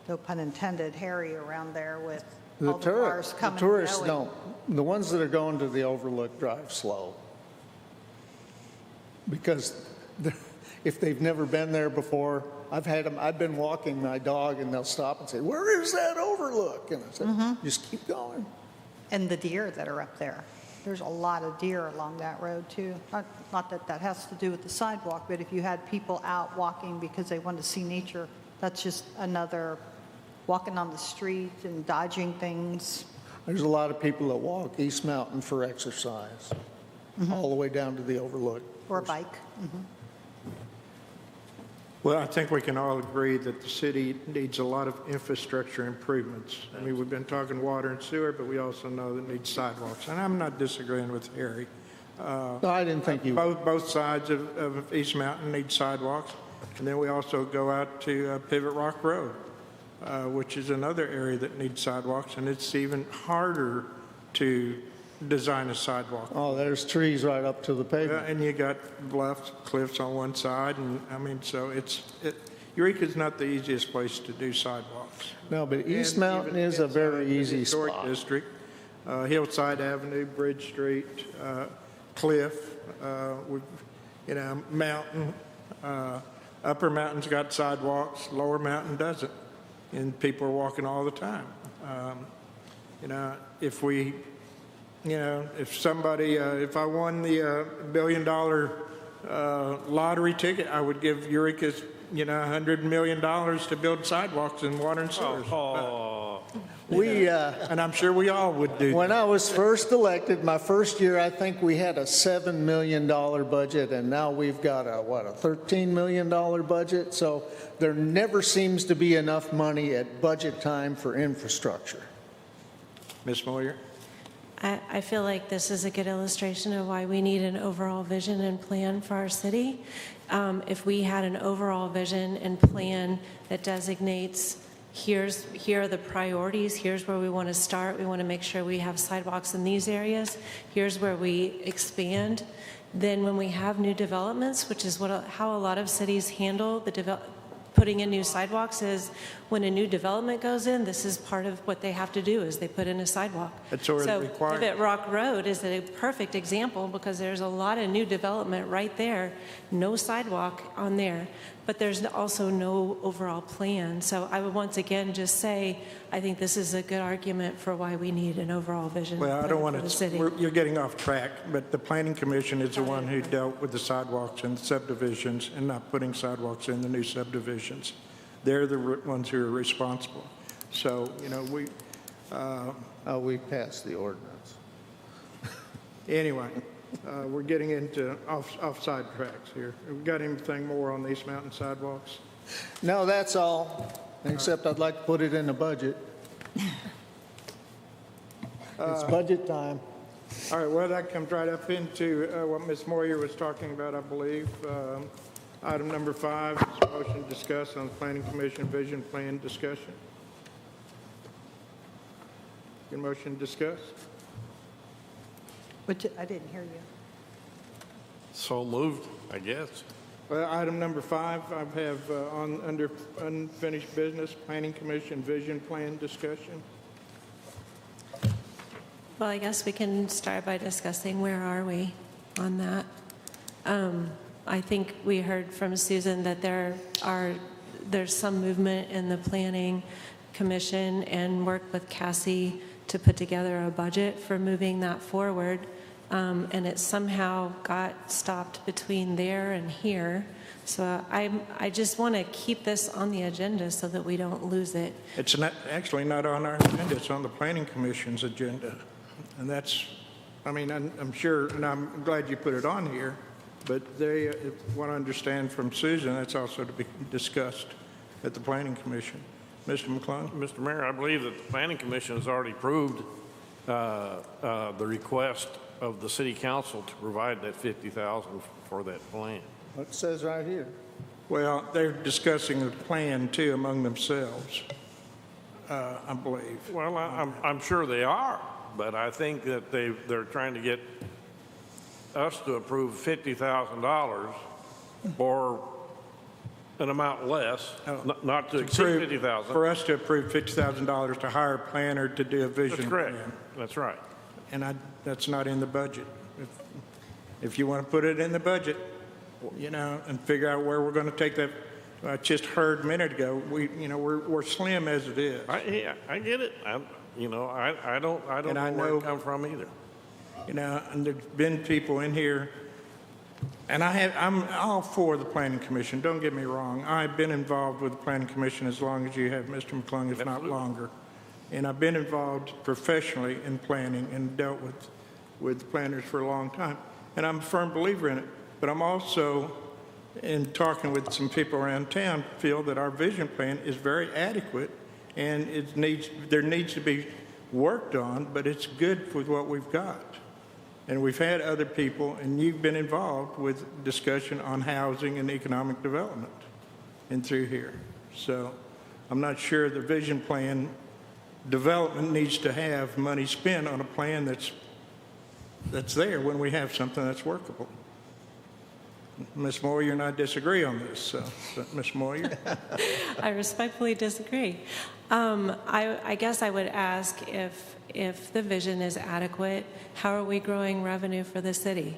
no pun intended, hairy around there with all the cars coming and tourists going. don't. The ones that are going to the Overlook drive slow. Because if they've never been there before, I've been walking my dog and they'll stop and say, "Where is that Overlook?" And I said, "Just keep going." And the deer that are up there. There's a lot of deer along that road too. Not that that has to do with the sidewalk, but if you had people out walking because they want to see nature, that's just another walking on the street and dodging things. There's a lot of people that walk East Mountain for exercise, all the way down to the Overlook. Or a bike. Well, I think we can all agree that the city needs a lot of infrastructure improvements. I mean, we've been talking water and sewer, but we also know that it needs sidewalks. And I'm not disagreeing with Harry. No, I didn't think you. Both sides of East Mountain need sidewalks. And then we also go out to Pivot Rock Road, which is another area that needs sidewalks. And it's even harder to design a sidewalk. Oh, there's trees right up to the pavement. And you got bluffs, cliffs on one side, and I mean, so Eureka's not the easiest place to do sidewalks. No, but East And Mountain even is a very inside the easy historic spot. district, Hillside Avenue, Bridge Street, Cliff, Mountain, Upper Mountain's got sidewalks, Lower Mountain doesn't, and people are walking all the time. You know, if we, you know, if somebody, if I won the $1 billion lottery ticket, I would give Eureka's, you know, $100 million to build sidewalks and water and sewers. And I'm sure we all would do. When I was first elected, my first year, I think we had a $7 million budget, and now we've got a $13 million budget. So there never seems to be enough money at budget time for infrastructure. Ms. Moyer? I feel like this is a good illustration of why we need an overall vision and plan for our city. If we had an overall vision and plan that designates here are the priorities, here's where we want to start, we want to make sure we have sidewalks in these areas, here's where we expand, then when we have new developments, which is how a lot of cities handle putting in new sidewalks, is when a new development goes in, this is part of what they have to do, is they put in a sidewalk. It's already required. Pivot Rock Road is a perfect example because there's a lot of new development right there, no sidewalk on there, but there's also no overall plan. So I would once again just say, I think this is a good argument for why we need an overall vision. Well, I don't want for the to, city. you're getting off track, but the Planning Commission is the one who dealt with the sidewalks and subdivisions and not putting sidewalks in the new subdivisions. They're the ones who are responsible. So, you know, We passed the ordinance. anyway, we're getting into offside tracks here. Have we got anything more on these mountain sidewalks? No, that's all, except I'd like to put it in the budget. It's budget time. All right, well, that comes right up into what Ms. Moyer was talking about, I believe. Item number 5 is a motion to discuss on the Planning Commission vision plan discussion. Your motion to discuss? Which, I didn't hear you. So moved, I guess. Well, item number 5, I have under unfinished business, Planning Commission vision plan discussion. Well, I guess we can start by discussing where are we on that. I think we heard from Susan that there's some movement in the Planning Commission and work with Cassie to put together a budget for moving that forward. And it somehow got stopped between there and here. So I just want to keep this on the agenda so that we don't lose it. It's actually not on our agenda, it's on the Planning Commission's agenda. And that's, I mean, I'm sure, and I'm glad you put it on here, but they want to understand from Susan, that's also to be discussed at the Planning Commission. Mr. McClung? Mr. Mayor, I believe that the Planning Commission has already approved the request of the City Council to provide that $50,000 for that plan. It says right here. Well, they're discussing the plan too among themselves, I believe. Well, I'm sure they are, but I think that they're trying to get us to approve $50,000 or an amount less, not to exceed $50,000. For us to approve $50,000 to hire a planner to do a vision That's correct. plan. That's right. And that's not in the budget. If you want to put it in the budget, you know, and figure out where we're going to take that, I just heard a minute ago, we're slim as it is. I get it. I don't know where it come from either. You know, and there's been people in here, and I'm all for the Planning Commission, don't get me wrong. I've been involved with the Planning Commission as long as you have, Mr. McClung, if not longer. And I've been involved professionally in planning and dealt with planners for a long time. And I'm a firm believer in it. But I'm also, in talking with some people around town, feel that our vision plan is very adequate and there needs to be worked on, but it's good with what we've got. And we've had other people, and you've been involved with discussion on housing and economic development and through here. So I'm not sure the vision plan development needs to have money spent on a plan that's there when we have something that's workable. Ms. Moyer and I disagree on this, so Ms. Moyer? I respectfully disagree. I guess I would ask if the vision is adequate, how are we growing revenue for the city?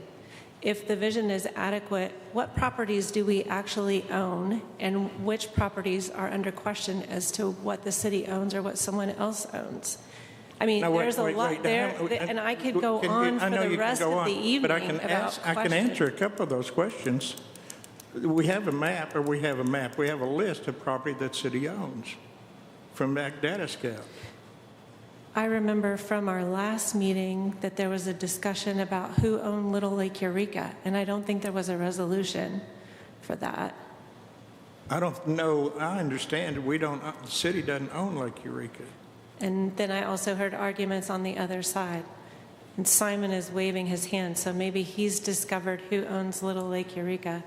if the vision is adequate, what properties do we actually own and which properties are under question as to what the city owns or what someone else owns? I mean, Now, wait, there's a wait, lot wait. there, Now, and I could go can on I for know the you can rest go of the on, evening but I can about I can questions. answer a couple of those questions. We have a map, we have a list of property that city owns from that data scout. I remember from our last meeting that there was a discussion about who owned Little Lake Eureka, and I don't think there was a resolution for that. I don't know, I understand, the city doesn't own Lake Eureka. And then I also heard arguments on the other side. And Simon is waving his hand, so maybe he's discovered who owns Little Lake Eureka.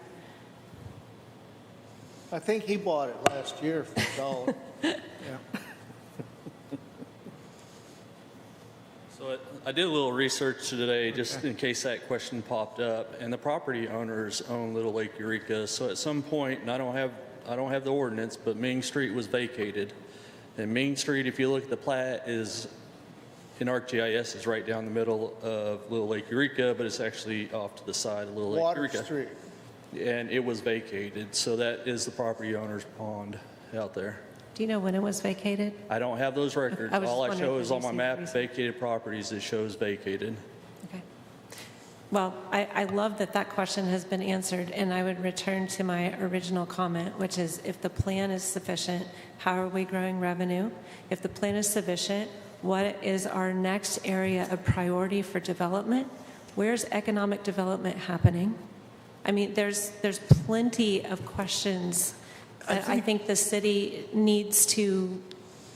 I think he bought it last year for $1. Yeah. So I did a little research today, just in case that question popped up, and the property owners own Little Lake Eureka. So at some point, and I don't have the ordinance, but Ming Street was vacated. And Ming Street, if you look at the plat, is in ArcGIS is right down the middle of Little Lake Eureka, but it's actually off to the side of Little Lake Water Eureka. Street. And it was vacated, so that is the property owner's pond out there. Do you know when it was vacated? I don't have those records. I was All I just show wondering is if on my you've map, seen vacated properties, it shows vacated. Okay. Well, I love that that question has been answered, and I would return to my original comment, which is if the plan is sufficient, how are we growing revenue? If the plan is sufficient, what is our next area of priority for development? Where's economic development happening? I mean, there's plenty of questions that I think the city needs to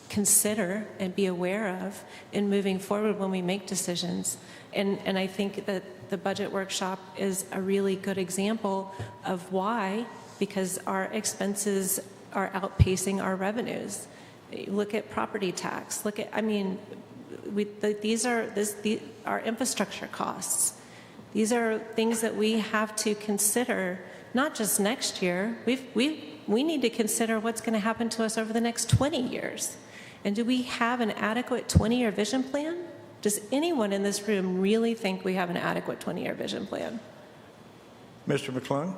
consider and be aware of in moving forward when we make decisions. And I think that the budget workshop is a really good example of why, because our expenses are outpacing our revenues. Look at property tax. Look at, I mean, these are our infrastructure costs. These are things that we have to consider, not just next year. We need to consider what's going to happen to us over the next 20 years. And do we have an adequate 20-year vision plan? Does anyone in this room really think we have an adequate 20-year vision plan? Mr. McClung?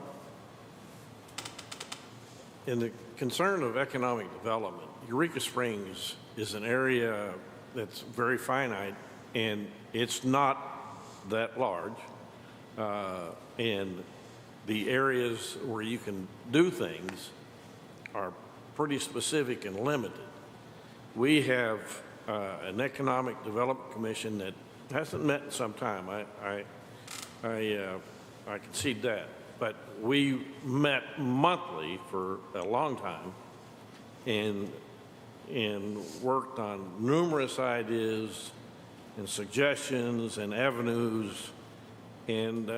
In the concern of economic development, Eureka Springs is an area that's very finite, and it's not that large. And the areas where you can do things are pretty specific and limited. We have an economic development commission that hasn't met in some time. I concede that, but we met monthly for a long time and worked on numerous ideas and suggestions and avenues. And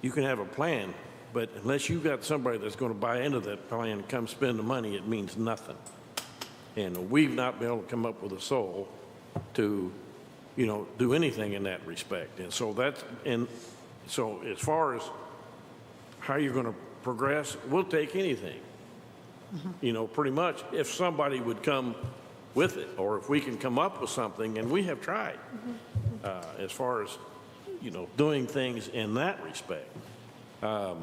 you can have a plan, but unless you've got somebody that's going to buy into that plan and come spend the money, it means nothing. And we've not been able to come up with a soul to, do anything in that respect. And so so as far as how you're going to progress, we'll take anything. Pretty much if somebody would come with it, or if we can come up with something, and we have tried. As far as, doing things in that respect. So,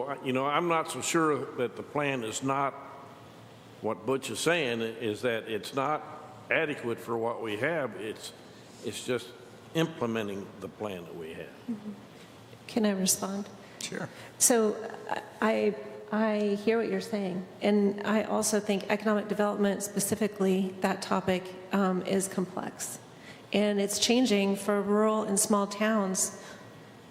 I'm not so sure that the plan is not, what Butch is saying is that it's not adequate for what we have. It's just implementing the plan that we have. Can I respond? Sure. So I hear what you're saying, and I also think economic development, specifically that topic, is complex. And it's changing for rural and small towns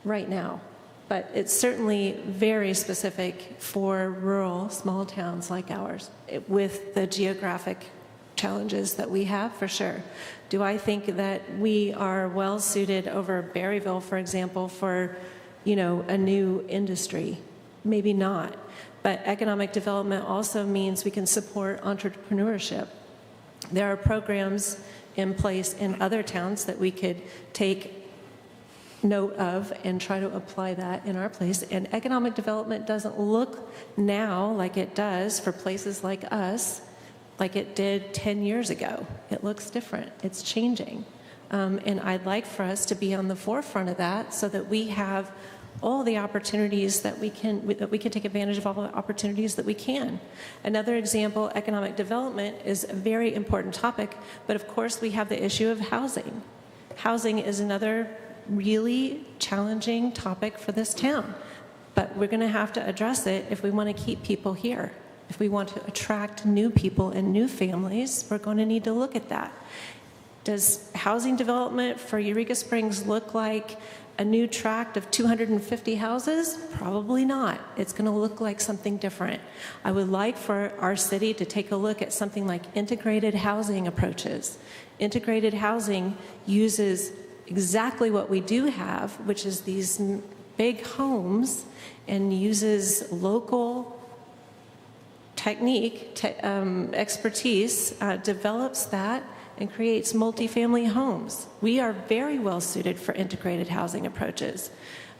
right now. But it's certainly very specific for rural, small towns like ours, with the geographic challenges that we have, for sure. Do I think that we are well suited over Berryville, for example, for, a new industry? Maybe not. But economic development also means we can support entrepreneurship. There are programs in place in other towns that we could take note of and try to apply that in our place. And economic development doesn't look now like it does for places like us, like it did 10 years ago. It looks different. It's changing. And I'd like for us to be on the forefront of that so that we have all the opportunities that we can take advantage of all the opportunities that we can. Another example, economic development is a very important topic, but of course we have the issue of housing. Housing is another really challenging topic for this town, but we're going to have to address it if we want to keep people here. If we want to attract new people and new families, we're going to need to look at that. Does housing development for Eureka Springs look like a new tract of 250 houses? Probably not. It's going to look like something different. I would like for our city to take a look at something like integrated housing approaches. Integrated housing uses exactly what we do have, which is these big homes, and uses local technique, expertise, develops that, and creates multifamily homes. We are very well suited for integrated housing approaches.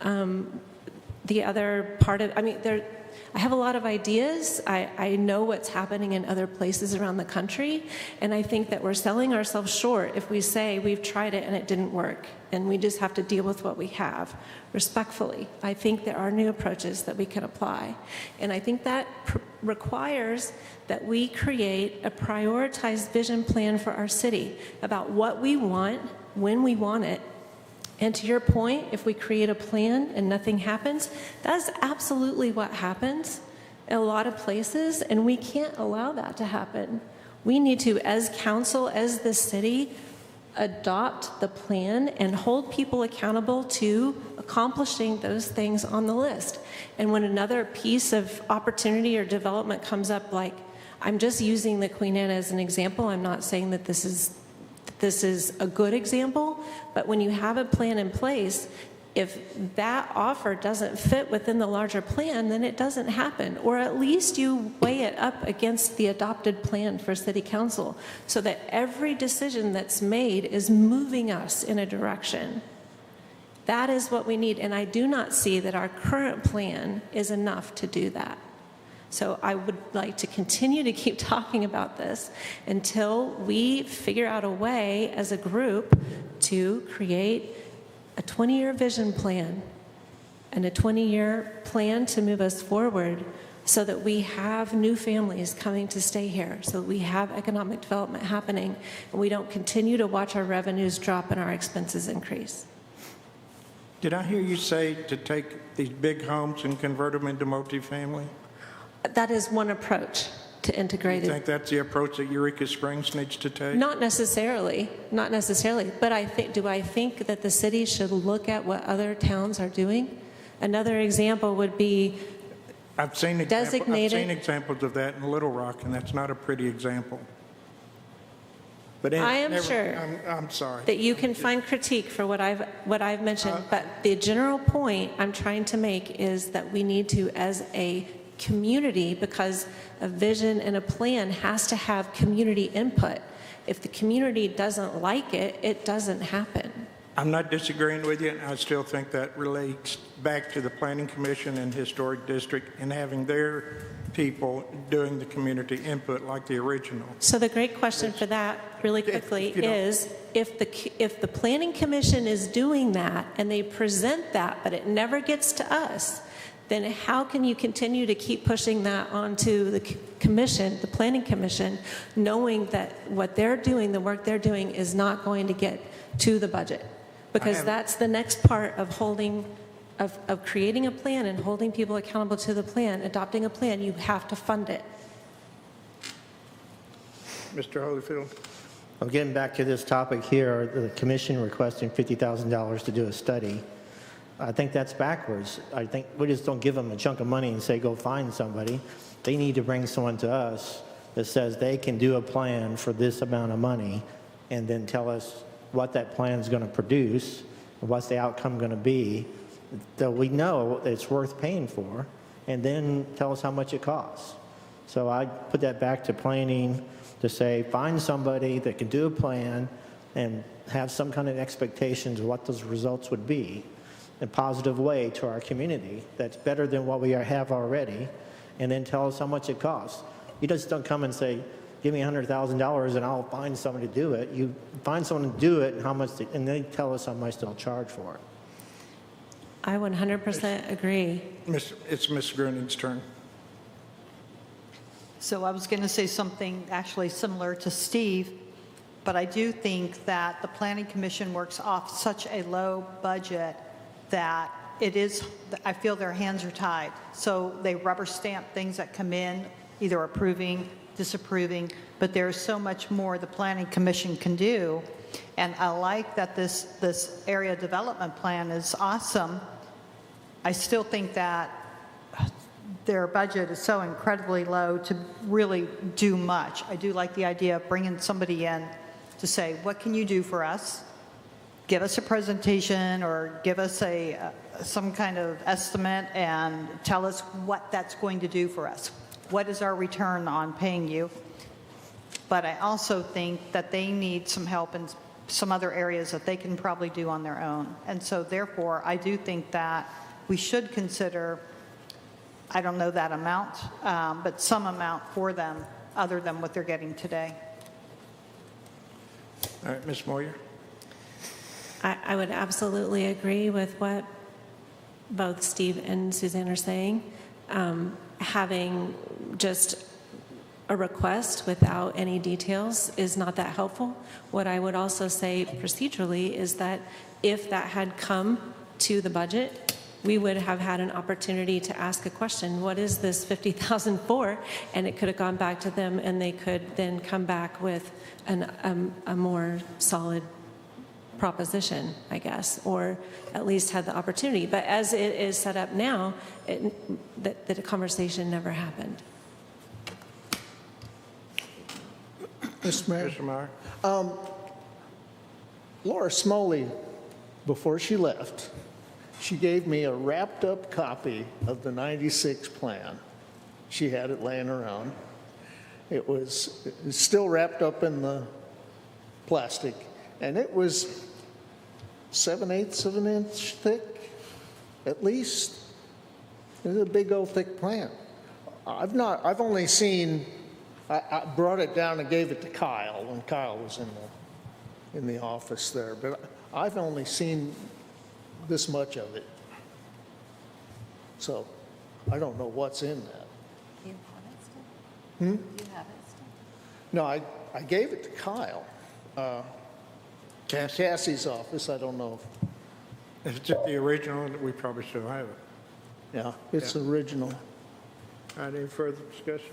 The other part of, I have a lot of ideas. I know what's happening in other places around the country, and I think that we're selling ourselves short if we say we've tried it and it didn't work, and we just have to deal with what we have. Respectfully, I think there are new approaches that we can apply, and I think that requires that we create a prioritized vision plan for our city about what we want, when we want it. And to your point, if we create a plan and nothing happens, that's absolutely what happens in a lot of places, and we can't allow that to happen. We need to, as council, as the city, adopt the plan and hold people accountable to accomplishing those things on the list. And when another piece of opportunity or development comes up, like, I'm just using the Queen Anne as an example, I'm not saying that this is a good example, but when you have a plan in place, if that offer doesn't fit within the larger plan, then it doesn't happen. Or at least you weigh it up against the adopted plan for City Council so that every decision that's made is moving us in a direction. That is what we need, and I do not see that our current plan is enough to do that. So I would like to continue to keep talking about this until we figure out a way as a group to create a 20-year vision plan and a 20-year plan to move us forward so that we have new families coming to stay here, so that we have economic development happening, and we don't continue to watch our revenues drop and our expenses increase. Did I hear you say to take these big homes and convert them into multifamily? That is one approach to integrated. You think that's the approach that Eureka Springs needs to take? Not necessarily, but do I think that the city should look at what other towns are doing? Another example would be I've seen examples of that in Little Rock, and that's not a pretty example. But I am sure I'm sorry that you can find critique for what I've mentioned, but the general point I'm trying to make is that we need to, as a community, because a vision and a plan has to have community input. If the community doesn't like it, it doesn't happen. I'm not disagreeing with you, and I still think that relates back to the Planning Commission and Historic District and having their people doing the community input like the original. So the great question for that, really quickly, is if the Planning Commission is doing that and they present that, but it never gets to us, then how can you continue to keep pushing that onto the commission, the Planning Commission, knowing that what they're doing, the work they're doing, is not going to get to the budget? Because that's the next part of creating a plan and holding people accountable to the plan, adopting a plan. You have to fund it. Mr. Holyfield. I'm getting back to this topic here, the commission requesting $50,000 to do a study. I think that's backwards. I think we just don't give them a chunk of money and say, go find somebody. They need to bring someone to us that says they can do a plan for this amount of money and then tell us what that plan is going to produce and what's the outcome going to be, that we know that it's worth paying for, and then tell us how much it costs. So I put that back to planning to say, find somebody that can do a plan and have some kind of expectations of what those results would be in a positive way to our community that's better than what we have already, and then tell us how much it costs. You just don't come and say, give me $100,000 and I'll find someone to do it. You find someone to do it and how much, and they tell us how much they'll charge for it. I 100% agree. It's Ms. Gruning's turn. So I was going to say something actually similar to Steve, but I do think that the Planning Commission works off such a low budget that it is, I feel their hands are tied. So they rubber stamp things that come in, either approving, disapproving, but there's so much more the Planning Commission can do. And I like that this area development plan is awesome. I still think that their budget is so incredibly low to really do much. I do like the idea of bringing somebody in to say, what can you do for us? Give us a presentation or give us some kind of estimate and tell us what that's going to do for us. What is our return on paying you? But I also think that they need some help in some other areas that they can probably do on their own. And so therefore, I do think that we should consider, I don't know that amount, but some amount for them other than what they're getting today. All right, Ms. Moyer. I would absolutely agree with what both Steve and Suzanne are saying. Having just a request without any details is not that helpful. What I would also say procedurally is that if that had come to the budget, we would have had an opportunity to ask a question. What is this $50,000 for? And it could have gone back to them, and they could then come back with a more solid proposition, I guess, or at least had the opportunity. But as it is set up now, the conversation never happened. Mr. Mayor. Mr. Meyer. Laura Smoley, before she left, she gave me a wrapped up copy of the 96 plan. She had it laying around. It's still wrapped up in the plastic, and it was 7/8 of an inch thick, at least. It was a big old thick plan. I've only seen, I brought it down and gave it to Kyle when Kyle was in the office there, but I've only seen this much of it. So I don't know what's in that. You have it still? You have it still? No, I gave it to Kyle. Cassie's office, I don't know. If it's the original, we probably still have it. Yeah, it's original. All right, any further discussion?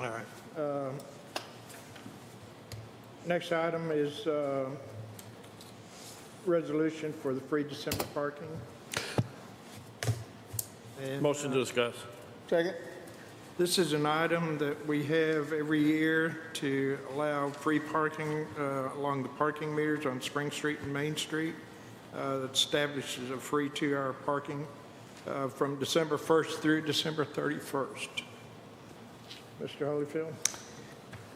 All right. Next item is resolution for the free December parking. And, Motion to discuss. Second. This is an item that we have every year to allow free parking along the parking meters on Spring Street and Main Street. That establishes a free 2-hour parking from December 1st through December 31st. Mr. Holyfield?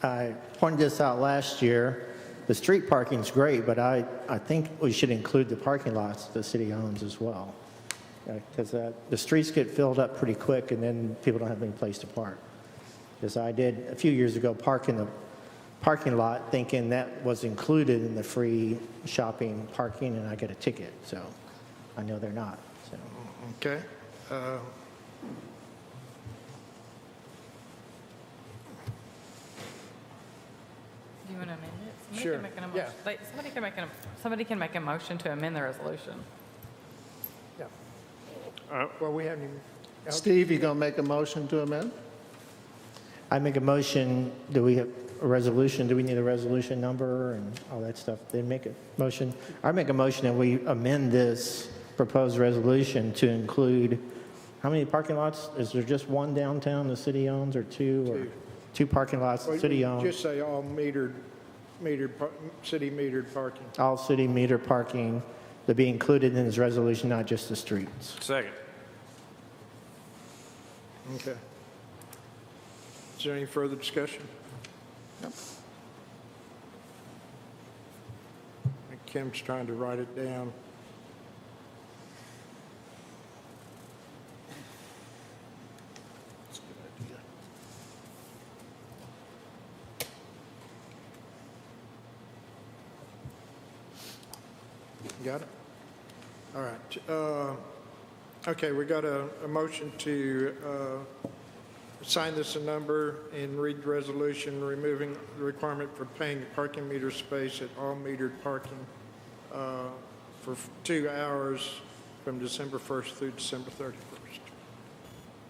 I pointed this out last year. The street parking's great, but I think we should include the parking lots the city owns as well. Because the streets get filled up pretty quick, and then people don't have any place to park. Because I did a few years ago park in the parking lot thinking that was included in the free shopping parking, and I get a ticket. So I know they're not. So. Okay. Do you want to amend it? Sure. Yeah. Somebody can make a motion to amend the resolution. Yeah. Well, we haven't even. Steve, you gonna make a motion to amend? I make a motion. Do we have a resolution? Do we need a resolution number and all that stuff? They make a motion. I make a motion that we amend this proposed resolution to include how many parking lots? Is there just one downtown the city owns, or two? Or two parking lots the city owns? Just say all city metered parking. All city meter parking to be included in this resolution, not just the streets. Second. Okay. Is there any further discussion? Nope. Kim's trying to write it down. Got it? All right. Okay, we got a motion to sign this a number and read the resolution removing the requirement for paying parking meter space at all metered parking for 2 hours from December 1st through December 31st.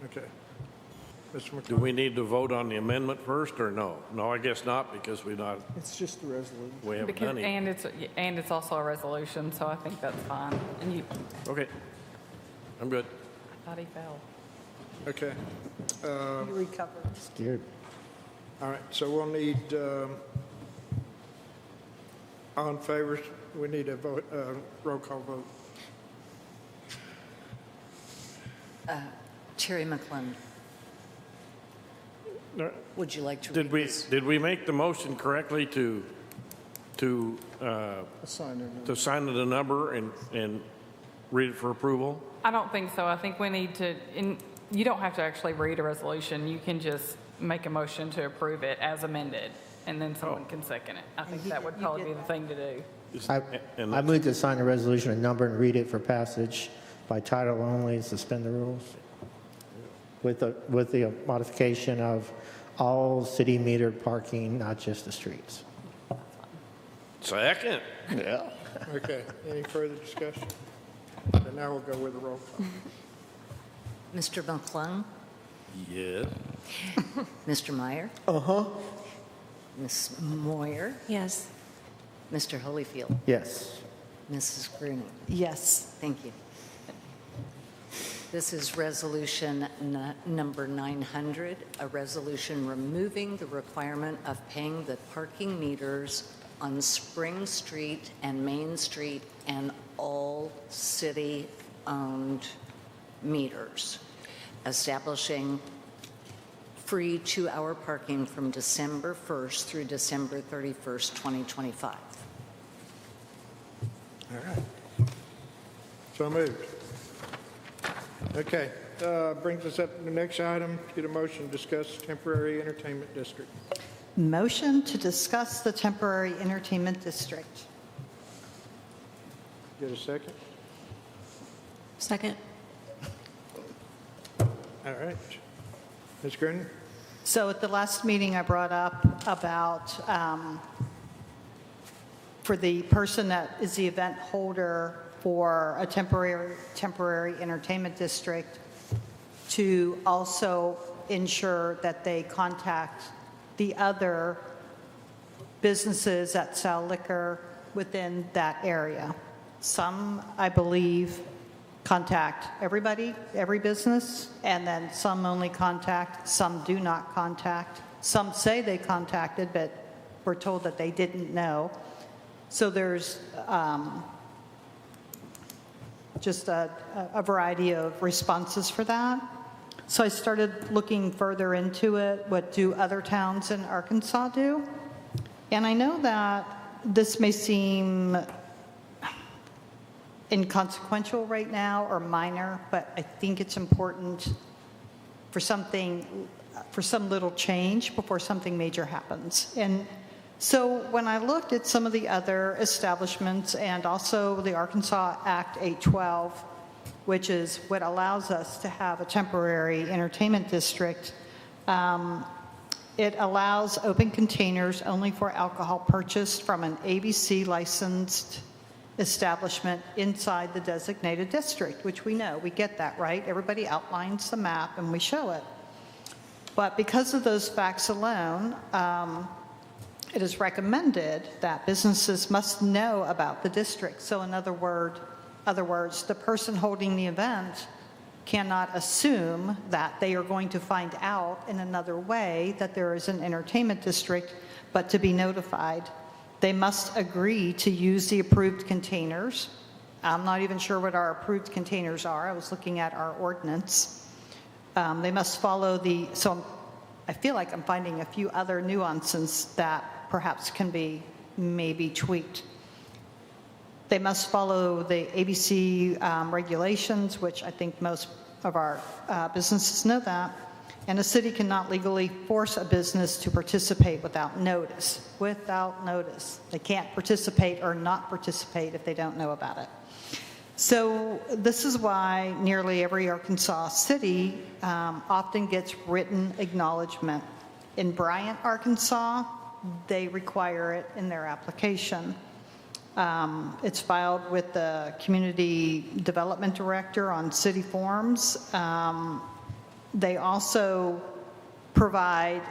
Okay. Mr. Do McClung? we need to vote on the amendment first, or no? No, I guess not, because we It's just the resolution. haven't Because, done it. and it's also a resolution, so I think that's fine. And you, Okay, I'm good. I thought he fell. Okay. You recovered. Scared. All right, so we'll need, all in favor, we need a vote, roll call vote. Terry McClung, would you like to Did read we, this? did we make the motion correctly to Assign it. to sign the number and read it for approval? I don't think so. I think we need to, and you don't have to actually read a resolution. You can just make a motion to approve it as amended, and then someone can second it. I think that would probably be the thing to do. And I move to sign the resolution and number and read it for passage by title only, suspend the rules with the modification of all city metered parking, not just the streets. Second. Yeah. Okay, any further discussion? And now we'll go with the roll call. Mr. McClung, Yes. Mr. Meyer, Uh-huh. Ms. Moyer, Yes. Mr. Holyfield, Yes. Mrs. Gruning. Yes. Thank you. This is resolution number 900, a resolution removing the requirement of paying the parking meters on Spring Street and Main Street and all city-owned meters, establishing free 2-hour parking from December 1st through December 31st, 2025. All right. So moved. Okay, brings us up to the next item. Get a motion to discuss temporary entertainment district. Motion to discuss the temporary entertainment district. Get a second? Second. All right. Ms. Gruning? So at the last meeting, I brought up about for the person that is the event holder for a temporary entertainment district to also ensure that they contact the other businesses that sell liquor within that area. Some, I believe, contact everybody, every business, and then some only contact, some do not contact. Some say they contacted, but we're told that they didn't know. So there's just a variety of responses for that. So I started looking further into it. What do other towns in Arkansas do? And I know that this may seem inconsequential right now or minor, but I think it's important for some little change before something major happens. And so when I looked at some of the other establishments and also the Arkansas Act 812, which is what allows us to have a temporary entertainment district, it allows open containers only for alcohol purchased from an ABC licensed establishment inside the designated district, which we know, we get that, right? Everybody outlines the map and we show it. But because of those facts alone, it is recommended that businesses must know about the district. So in other words, the person holding the event cannot assume that they are going to find out in another way that there is an entertainment district, but to be notified. They must agree to use the approved containers. I'm not even sure what our approved containers are. I was looking at our ordinance. They must follow so I feel like I'm finding a few other nuances that perhaps can be maybe tweaked. They must follow the ABC regulations, which I think most of our businesses know that. And a city cannot legally force a business to participate without notice. Without notice. They can't participate or not participate if they don't know about it. So this is why nearly every Arkansas city often gets written acknowledgement. In Bryant, Arkansas, they require it in their application. It's filed with the Community Development Director on city forms. They also provide,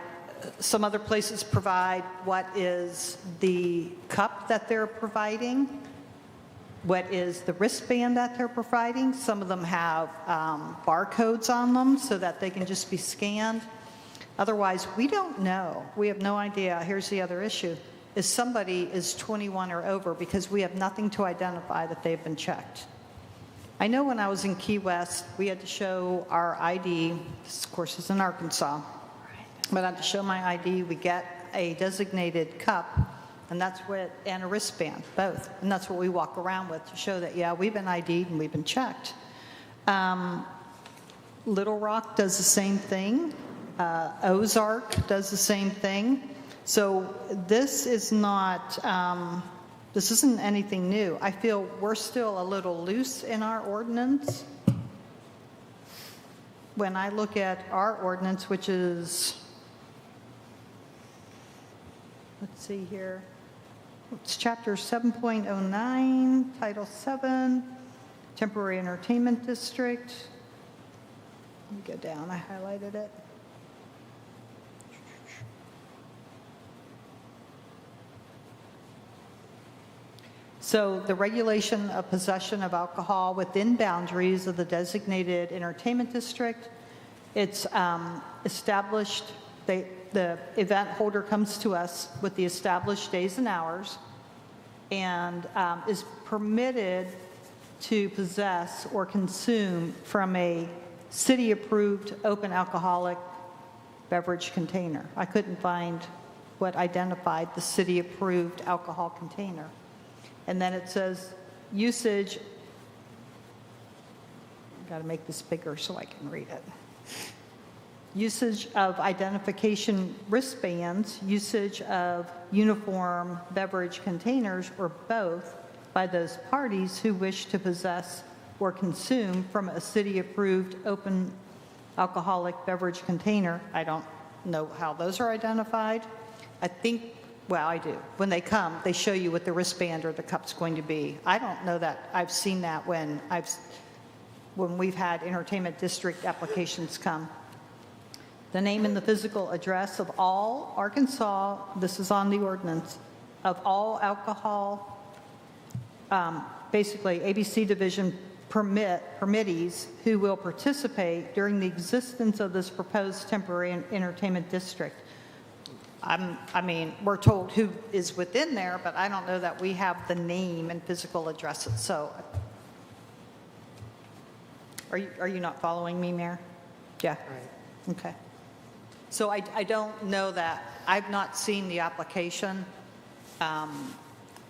some other places provide what is the cup that they're providing, what is the wristband that they're providing. Some of them have barcodes on them so that they can just be scanned. Otherwise, we don't know. We have no idea. Here's the other issue, is somebody is 21 or over because we have nothing to identify that they've been checked. I know when I was in Key West, we had to show our ID. This, of course, is in Arkansas. But I had to show my ID. We get a designated cup, and that's what, and a wristband, both. And that's what we walk around with to show that, yeah, we've been ID'd and we've been checked. Little Rock does the same thing. Ozark does the same thing. So this is not, this isn't anything new. I feel we're still a little loose in our ordinance. When I look at our ordinance, which is, let's see here, it's chapter 7.09, title 7, temporary entertainment district. Let me go down, I highlighted it. So the regulation of possession of alcohol within boundaries of the designated entertainment district, it's established, the event holder comes to us with the established days and hours and is permitted to possess or consume from a city-approved open alcoholic beverage container. I couldn't find what identified the city-approved alcohol container. And then it says usage, I've got to make this bigger so I can read it. Usage of identification wristbands, usage of uniform beverage containers, or both, by those parties who wish to possess or consume from a city-approved open alcoholic beverage container. I don't know how those are identified. I think, well, I do. When they come, they show you what the wristband or the cup's going to be. I don't know that I've seen that when we've had entertainment district applications come. The name and the physical address of all Arkansas, this is on the ordinance, of all alcohol, basically ABC division permittees who will participate during the existence of this proposed temporary entertainment district. I mean, we're told who is within there, but I don't know that we have the name and physical addresses. So are you not following me, Mayor? Yeah. Right. Okay. So I don't know that. I've not seen the application.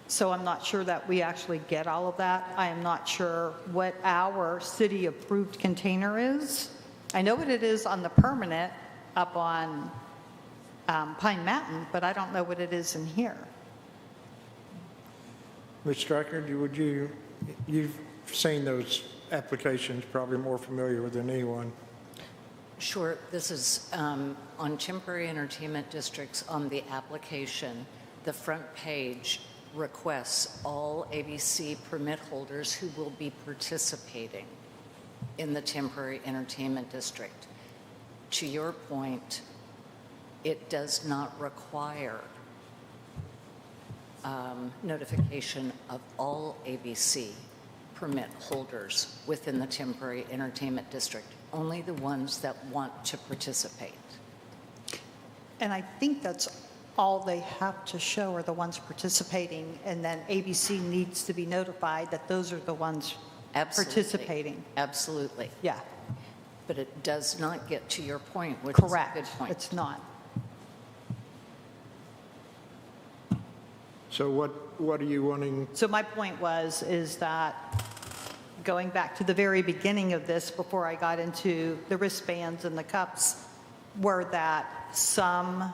So I'm not sure that we actually get all of that. I am not sure what our city-approved container is. I know what it is on the permanent up on Pine Mountain, but I don't know what it is in here. Ms. Stryker, you've seen those applications, probably more familiar with than anyone. Sure. This is on temporary entertainment districts. On the application, the front page requests all ABC permit holders who will be participating in the temporary entertainment district. To your point, it does not require notification of all ABC permit holders within the temporary entertainment district, only the ones that want to participate. And I think that's all they have to show are the ones participating, and then ABC needs to be notified that those are the ones participating. Absolutely. Yeah. But it does not get to your point, which Correct. is a good point. It's not. So what are you wanting? So my point is that going back to the very beginning of this, before I got into the wristbands and the cups, were that some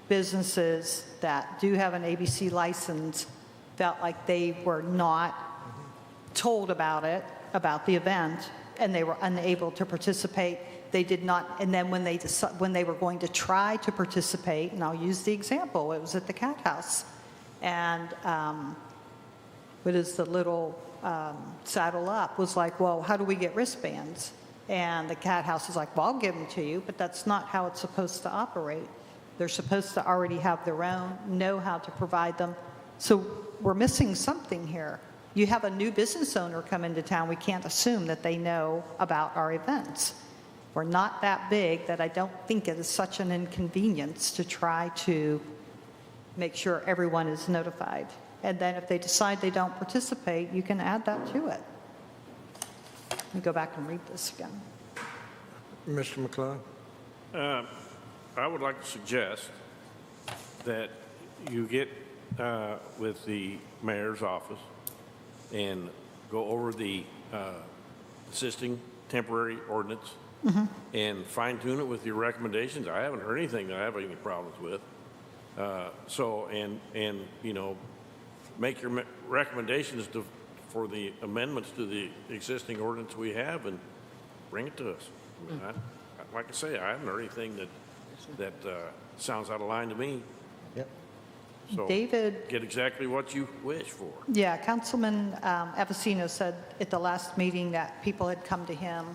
businesses that do have an ABC license felt like they were not told about it, about the event, and they were unable to participate. They did not, and then when they were going to try to participate, and I'll use the example, it was at the Cat House, and what is the little Saddle Up was like, well, how do we get wristbands? And the Cat House is like, well, I'll give them to you, but that's not how it's supposed to operate. They're supposed to already have their own, know how to provide them. So we're missing something here. You have a new business owner come into town, we can't assume that they know about our events. We're not that big that I don't think it is such an inconvenience to try to make sure everyone is notified. And then if they decide they don't participate, you can add that to it. Let me go back and read this again. Mr. McClung? I would like to suggest that you get with the mayor's office and go over the existing temporary ordinance and fine tune it with your recommendations. I haven't heard anything that I have any problems with. And you know, make your recommendations for the amendments to the existing ordinance we have and bring it to us. I mean, like I say, I haven't heard anything that sounds out of line to me. Yep. So David, get exactly what you wish for. yeah, Councilman Avicino said at the last meeting that people had come to him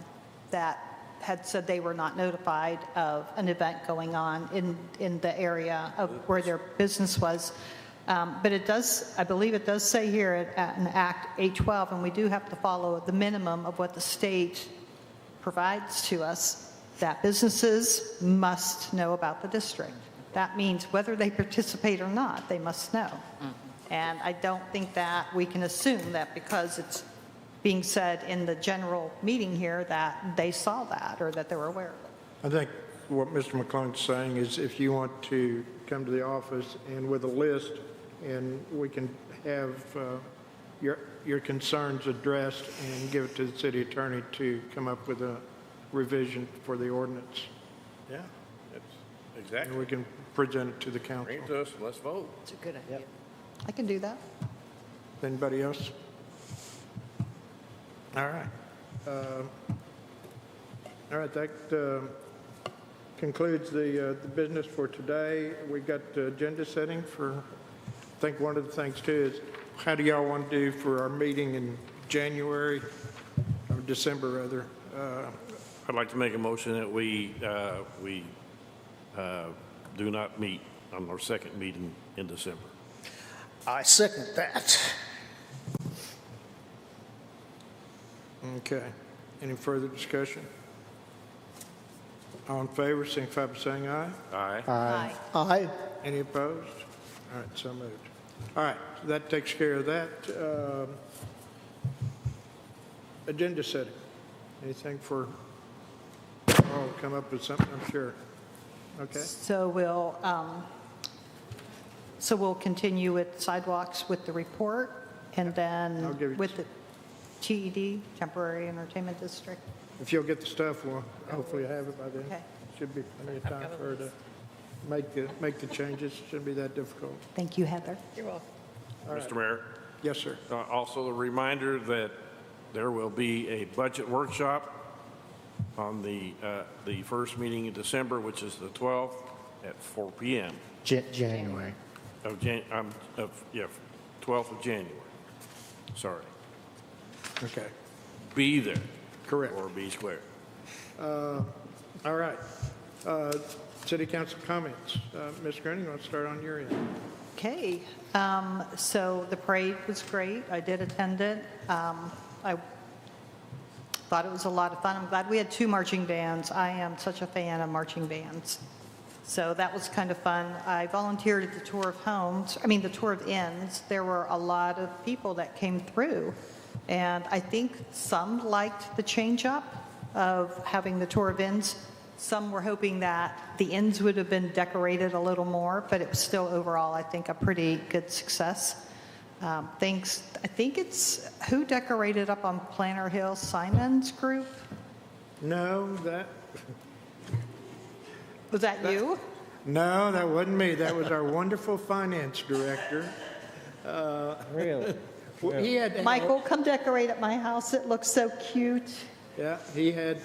that had said they were not notified of an event going on in the area of where their business was. But it does, I believe it does say here in Act 812, and we do have to follow the minimum of what the state provides to us, that businesses must know about the district. That means whether they participate or not, they must know. And I don't think that we can assume that because it's being said in the general meeting here that they saw that or that they were aware of it. I think what Mr. McClung's saying is if you want to come to the office and with a list, and we can have your concerns addressed and give it to the city attorney to come up with a revision for the ordinance. Yeah, that's And exactly. we can present it to the council. Bring it to us and let's vote. It's a good idea. I can do that. Anybody else? All right. All right, that concludes the business for today. We've got agenda setting for, I think one of the things too is, how do y'all want to do for our meeting in January, or December rather? I'd like to make a motion that we do not meet on our second meeting in December. I second that. Okay. Any further discussion? All in favor, signify by saying aye. Aye. Aye. Aye. Any opposed? All right, so moved. All right, so that takes care of that. Agenda setting. Anything for, oh, come up with something, I'm sure. Okay, So we'll continue with sidewalks with the report, and I'll then give it with the TED, Temporary Entertainment District. if you'll get the stuff, we'll hopefully have it by then. Okay. Should be plenty of time for her to make the changes, shouldn't be that difficult. Thank you, Heather. Mr. Mayor, Yes, sir. also a reminder that there will be a budget workshop on the first meeting in December, which is the 12th at 4 p.m. January. of 12th of January. Sorry. Okay, Be there. correct. Or be square. All right. City council comments. Ms. Green, you want to start on your end? Okay, so the parade was great. I did attend it. I thought it was a lot of fun. I'm glad we had 2 marching bands. I am such a fan of marching bands. So that was kind of fun. I volunteered at the tour of homes, the tour of inns. There were a lot of people that came through. And I think some liked the change up of having the tour of inns. Some were hoping that the inns would have been decorated a little more, but it was still overall, I think, a pretty good success. Thanks. I think it's who decorated up on Planter Hill? Simon's group? No, that, Was that you? No, that wasn't me. That was our wonderful finance director. Really? He had Michael, come decorate at my house. It looks so cute. Yeah, he had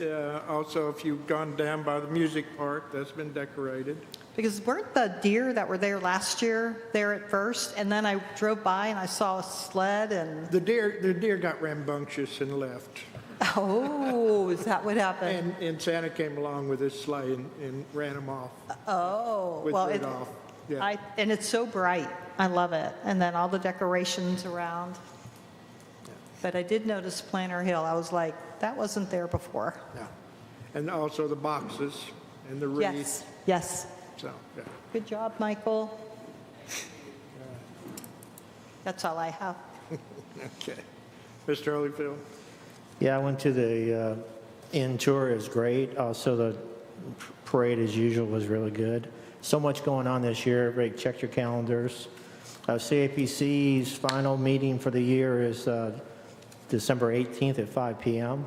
also, if you've gone down by the music park, that's been decorated. Because weren't the deer that were there last year there at first? And then I drove by and I saw a sled and, The deer got rambunctious and left. oh, is that what happened? And Santa came along with his sleigh and ran them off. Oh, With well, Rudolph. Yeah. and it's so bright. I love it. And then all the decorations around. But I did notice Planter Hill. I was like, that wasn't there before. Yeah. And also the boxes and the wreath. Yes, yes. So, yeah. Good job, Michael. That's all I have. Okay. Mr. Holyfield? Yeah, I went to the inn tour. It was great. Also, the parade, as usual, was really good. So much going on this year. Everybody check your calendars. CAPC's final meeting for the year is December 18th at 5 p.m.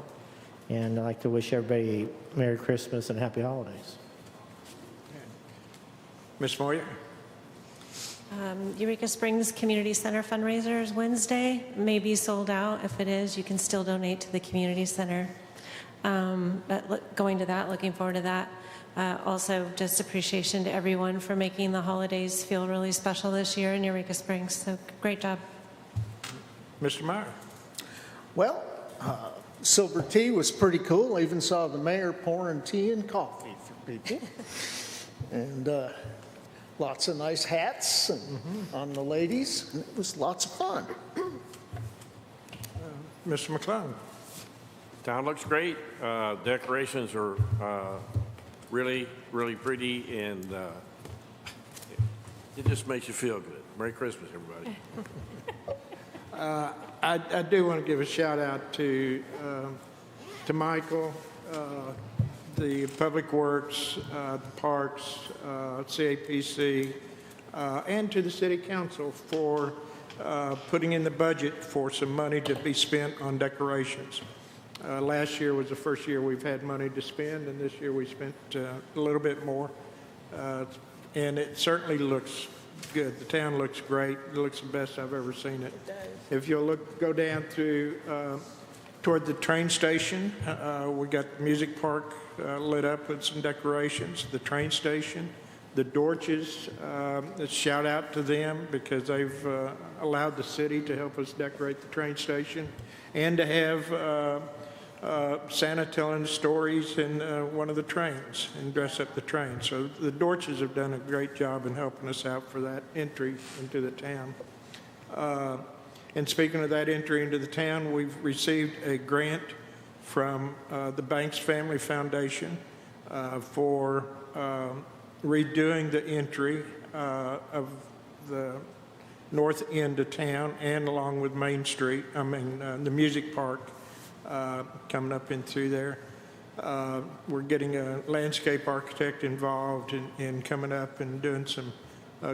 And I'd like to wish everybody a Merry Christmas and Happy Holidays. Ms. Moyer? Eureka Springs Community Center fundraiser is Wednesday. May be sold out. If it is, you can still donate to the community center. Going to that, looking forward to that. Also, just appreciation to everyone for making the holidays feel really special this year in Eureka Springs. So great job. Mr. Meyer? Well, Silver Tea was pretty cool. I even saw the mayor pouring tea and coffee for people. And lots of nice hats and on the ladies. And it was lots of fun. Mr. McClung? Town looks great. Decorations are really, really pretty, and it just makes you feel good. Merry Christmas, everybody. I do want to give a shout out to Michael, the Public Works, the Parks, CAPC, and to the City Council for putting in the budget for some money to be spent on decorations. Last year was the first year we've had money to spend, and this year we spent a little bit more. And it certainly looks good. The town looks great. It looks the best I've ever seen it. If you'll go down toward the train station, we got the music park lit up with some decorations. The train station, the Dorches, shout out to them because they've allowed the city to help us decorate the train station and to have Santa telling stories in one of the trains and dress up the train. So the Dorches have done a great job in helping us out for that entry into the town. And speaking of that entry into the town, we've received a grant from the Banks Family Foundation for redoing the entry of the north end of town and along with Main Street, the music park coming up in through there. We're getting a landscape architect involved in coming up and doing some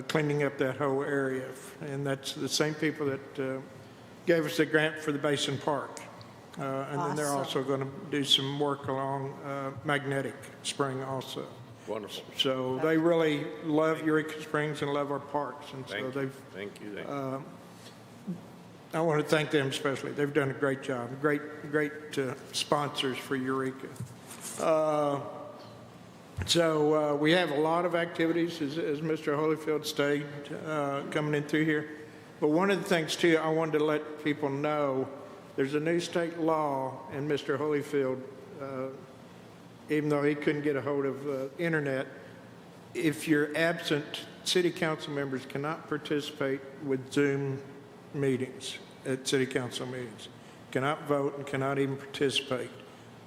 cleaning up that whole area. And that's the same people that gave us the grant for the Basin Park. And then they're also going to do some work along Magnetic Spring also. Wonderful. So they really love Eureka Springs and love our parks. And so they've, Thank you. I want to thank them especially. They've done a great job. Great sponsors for Eureka. So we have a lot of activities, as Mr. Holyfield stated, coming in through here. But one of the things, too, I wanted to let people know, there's a new state law, and Mr. Holyfield, even though he couldn't get a hold of internet, if you're absent, city council members cannot participate with Zoom meetings, at city council meetings. Cannot vote and cannot even participate.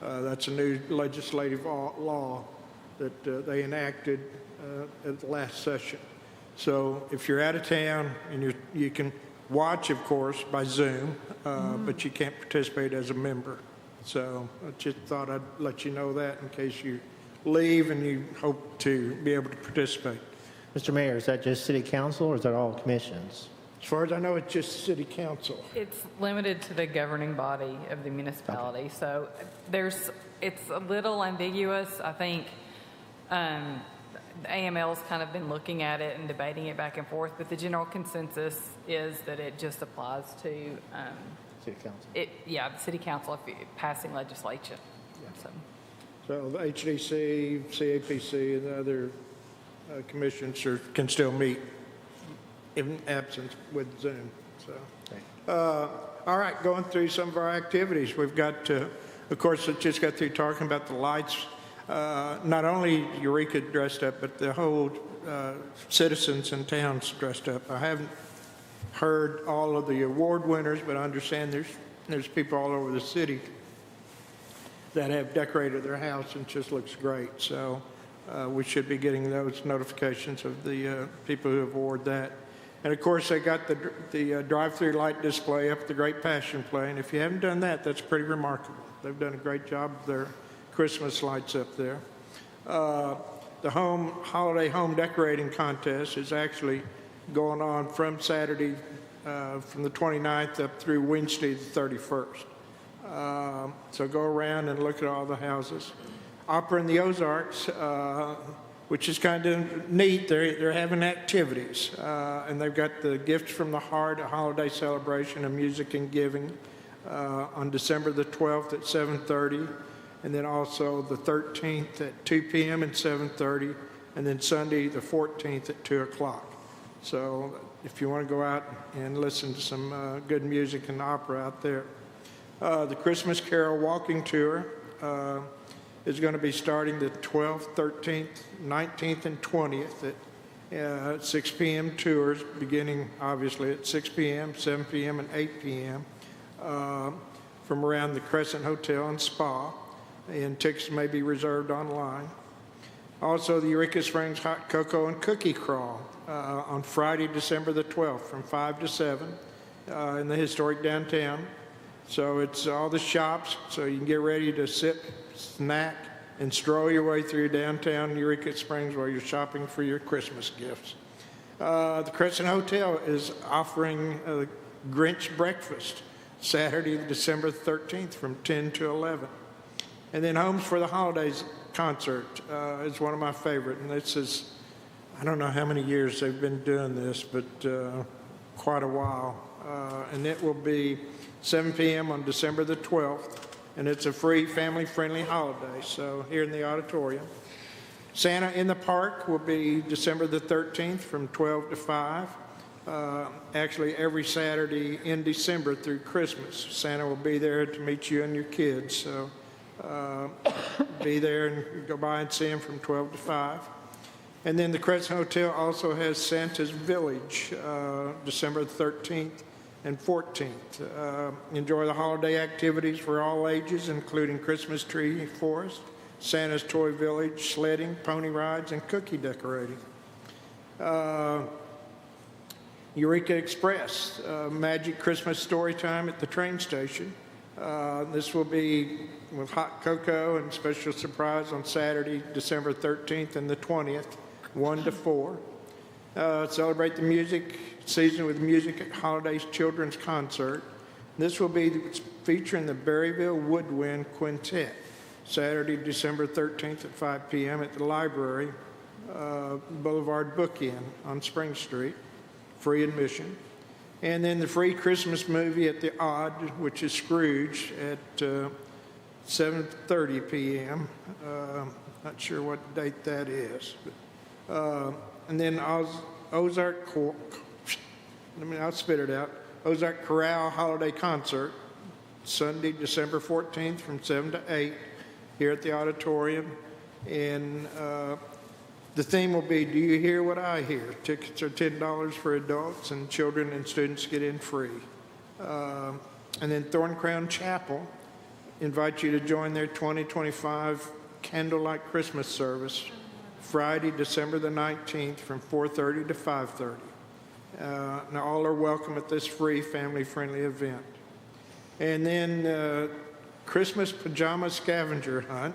That's a new legislative law that they enacted at the last session. So if you're out of town and you can watch, of course, by Zoom, but you can't participate as a member. So I just thought I'd let you know that in case you leave and you hope to be able to participate. Mr. Mayor, is that just city council or is that all commissions? As far as I know, it's just city council. It's limited to the governing body of the municipality, so it's a little ambiguous. I think the AML's kind of been looking at it and debating it back and forth, but the general consensus is that it just applies to City Council. the city council if passing legislation. So the HDC, CAPC, and the other commissions can still meet in absence with Zoom. So, all right, going through some of our activities. We've got, of course, I just got through talking about the lights. Not only Eureka dressed up, but the whole citizens in towns dressed up. I haven't heard all of the award winners, but I understand there's people all over the city that have decorated their house and it just looks great. So we should be getting those notifications of the people who have awarded that. And of course, they got the drive-through light display up at the Great Passion Play. And if you haven't done that, that's pretty remarkable. They've done a great job of their Christmas lights up there. The holiday home decorating contest is actually going on from Saturday, from the 29th up through Wednesday the 31st. So go around and look at all the houses. Opera in the Ozarks, which is kind of neat. They're having activities, and they've got the Gifts from the Heart, a holiday celebration of music and giving on December the 12th at 7:30, and then also the 13th at 2 p.m. and 7:30, and then Sunday the 14th at 2 o'clock. So if you want to go out and listen to some good music and opera out there. The Christmas Carol Walking Tour is going to be starting the 12th, 13th, 19th, and 20th at 6 p.m. tours, beginning obviously at 6 p.m., 7 p.m., and 8 p.m. From around the Crescent Hotel and Spa, and tickets may be reserved online. Also, the Eureka Springs Hot Cocoa and Cookie Crawl on Friday, December the 12th from 5 to 7 in the historic downtown. So it's all the shops, so you can get ready to sit, snack, and stroll your way through downtown Eureka Springs while you're shopping for your Christmas gifts. The Crescent Hotel is offering a Grinch breakfast Saturday, December 13th from 10 to 11. And then Homes for the Holidays concert is one of my favorite, and this is, I don't know how many years they've been doing this, but quite a while. And it will be 7 p.m. on December the 12th, and it's a free family-friendly holiday, so here in the auditorium. Santa in the Park will be December the 13th from 12 to 5. Actually, every Saturday in December through Christmas, Santa will be there to meet you and your kids, so be there and go by and see him from 12 to 5. And then the Crescent Hotel also has Santa's Village, December 13th and 14th. Enjoy the holiday activities for all ages, including Christmas tree forest, Santa's Toy Village, sledding, pony rides, and cookie decorating. Eureka Express, Magic Christmas Story Time at the train station. This will be with hot cocoa and special surprise on Saturday, December 13th and the 20th, 1 to 4. Celebrate the music season with music at Holidays Children's Concert. This will be featuring the Berryville Woodwind Quintet, Saturday, December 13th at 5 p.m. at the Library Boulevard Bookend on Spring Street, free admission. And then the free Christmas movie at the Odd, which is Scrooge, at 7:30 p.m. Not sure what date that is. But, and then Ozark Corral Holiday Concert, Sunday, December 14th from 7 to 8 here at the auditorium. And the theme will be, Do You Hear What I Hear? Tickets are $10 for adults, and children and students get in free. And then Thorncrown Chapel invites you to join their 2025 Candlelight Christmas service, Friday, December the 19th from 4:30 to 5:30. Now, all are welcome at this free family-friendly event. And then Christmas Pajama Scavenger Hunt.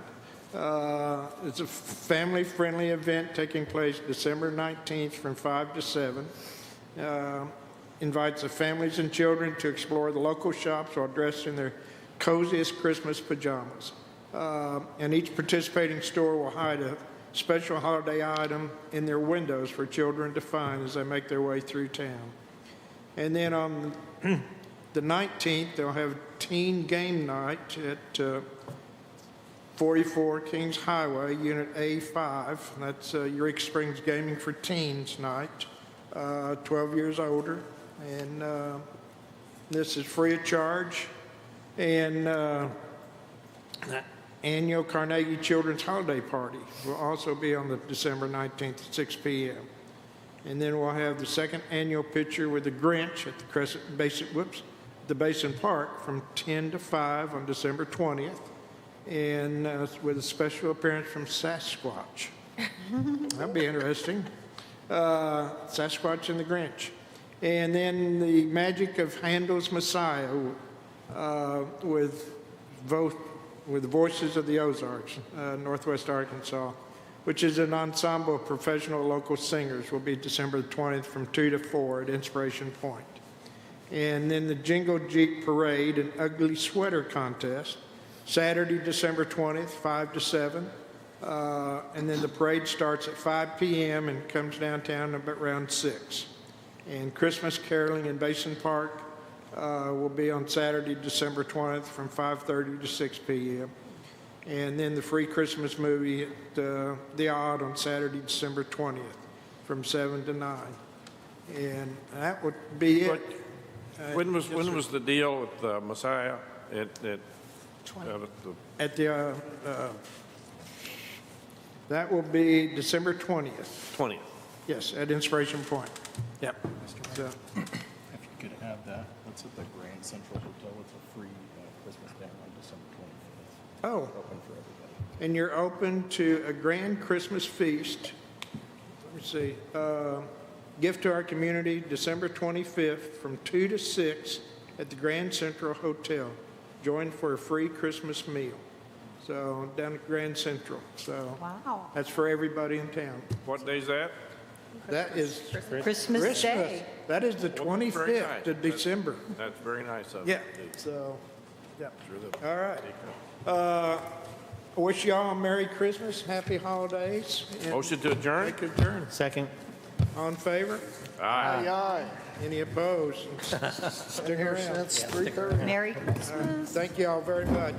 It's a family-friendly event taking place December 19th from 5 to 7. Invites the families and children to explore the local shops while dressed in their coziest Christmas pajamas. And each participating store will hide a special holiday item in their windows for children to find as they make their way through town. And then on the 19th, they'll have teen game night at 44 Kings Highway, Unit A5. That's Eureka Springs Gaming for Teens night, 12 years older. And this is free of charge. And annual Carnegie Children's Holiday Party will also be on the December 19th at 6 p.m. And then we'll have the second annual picture with the Grinch at the the Basin Park from 10 to 5 on December 20th, and with a special appearance from Sasquatch. That'll be interesting. Sasquatch and the Grinch. And then the Magic of Handel's Messiah with the Voices of the Ozarks, Northwest Arkansas, which is an ensemble of professional local singers, will be December the 20th from 2 to 4 at Inspiration Point. And then the Jingle Jeep Parade and Ugly Sweater Contest, Saturday, December 20th, 5 to 7. And then the parade starts at 5 p.m. and comes downtown about around 6. And Christmas caroling in Basin Park will be on Saturday, December 20th from 5:30 to 6 p.m. And then the free Christmas movie at The Odd on Saturday, December 20th from 7 to 9. And that would be it. When was the deal with the Messiah that will be December 20th. 20th? Yes, at Inspiration Point. Yep. So, If you could have that, what's at the Grand Central Hotel? It's a free Christmas dinner on December 25th. oh, Open for everybody. and you're open to a grand Christmas feast. Let me see. Gift to our community, December 25th from 2 to 6 at the Grand Central Hotel. Join for a free Christmas meal. So down at Grand Central. So Wow. that's for everybody in town. What day's that? That is Christmas Day. That is the Well, very 25th nice. of December. That's very nice of Yeah. you. So, yeah. Sure that- All right. I wish y'all a Merry Christmas, Happy Holidays. and Motion to adjourn? Take adjourn. Second. All in favor? Aye. Aye. Any opposed? Been here since 3:30. Merry Christmas. Thank you all very much.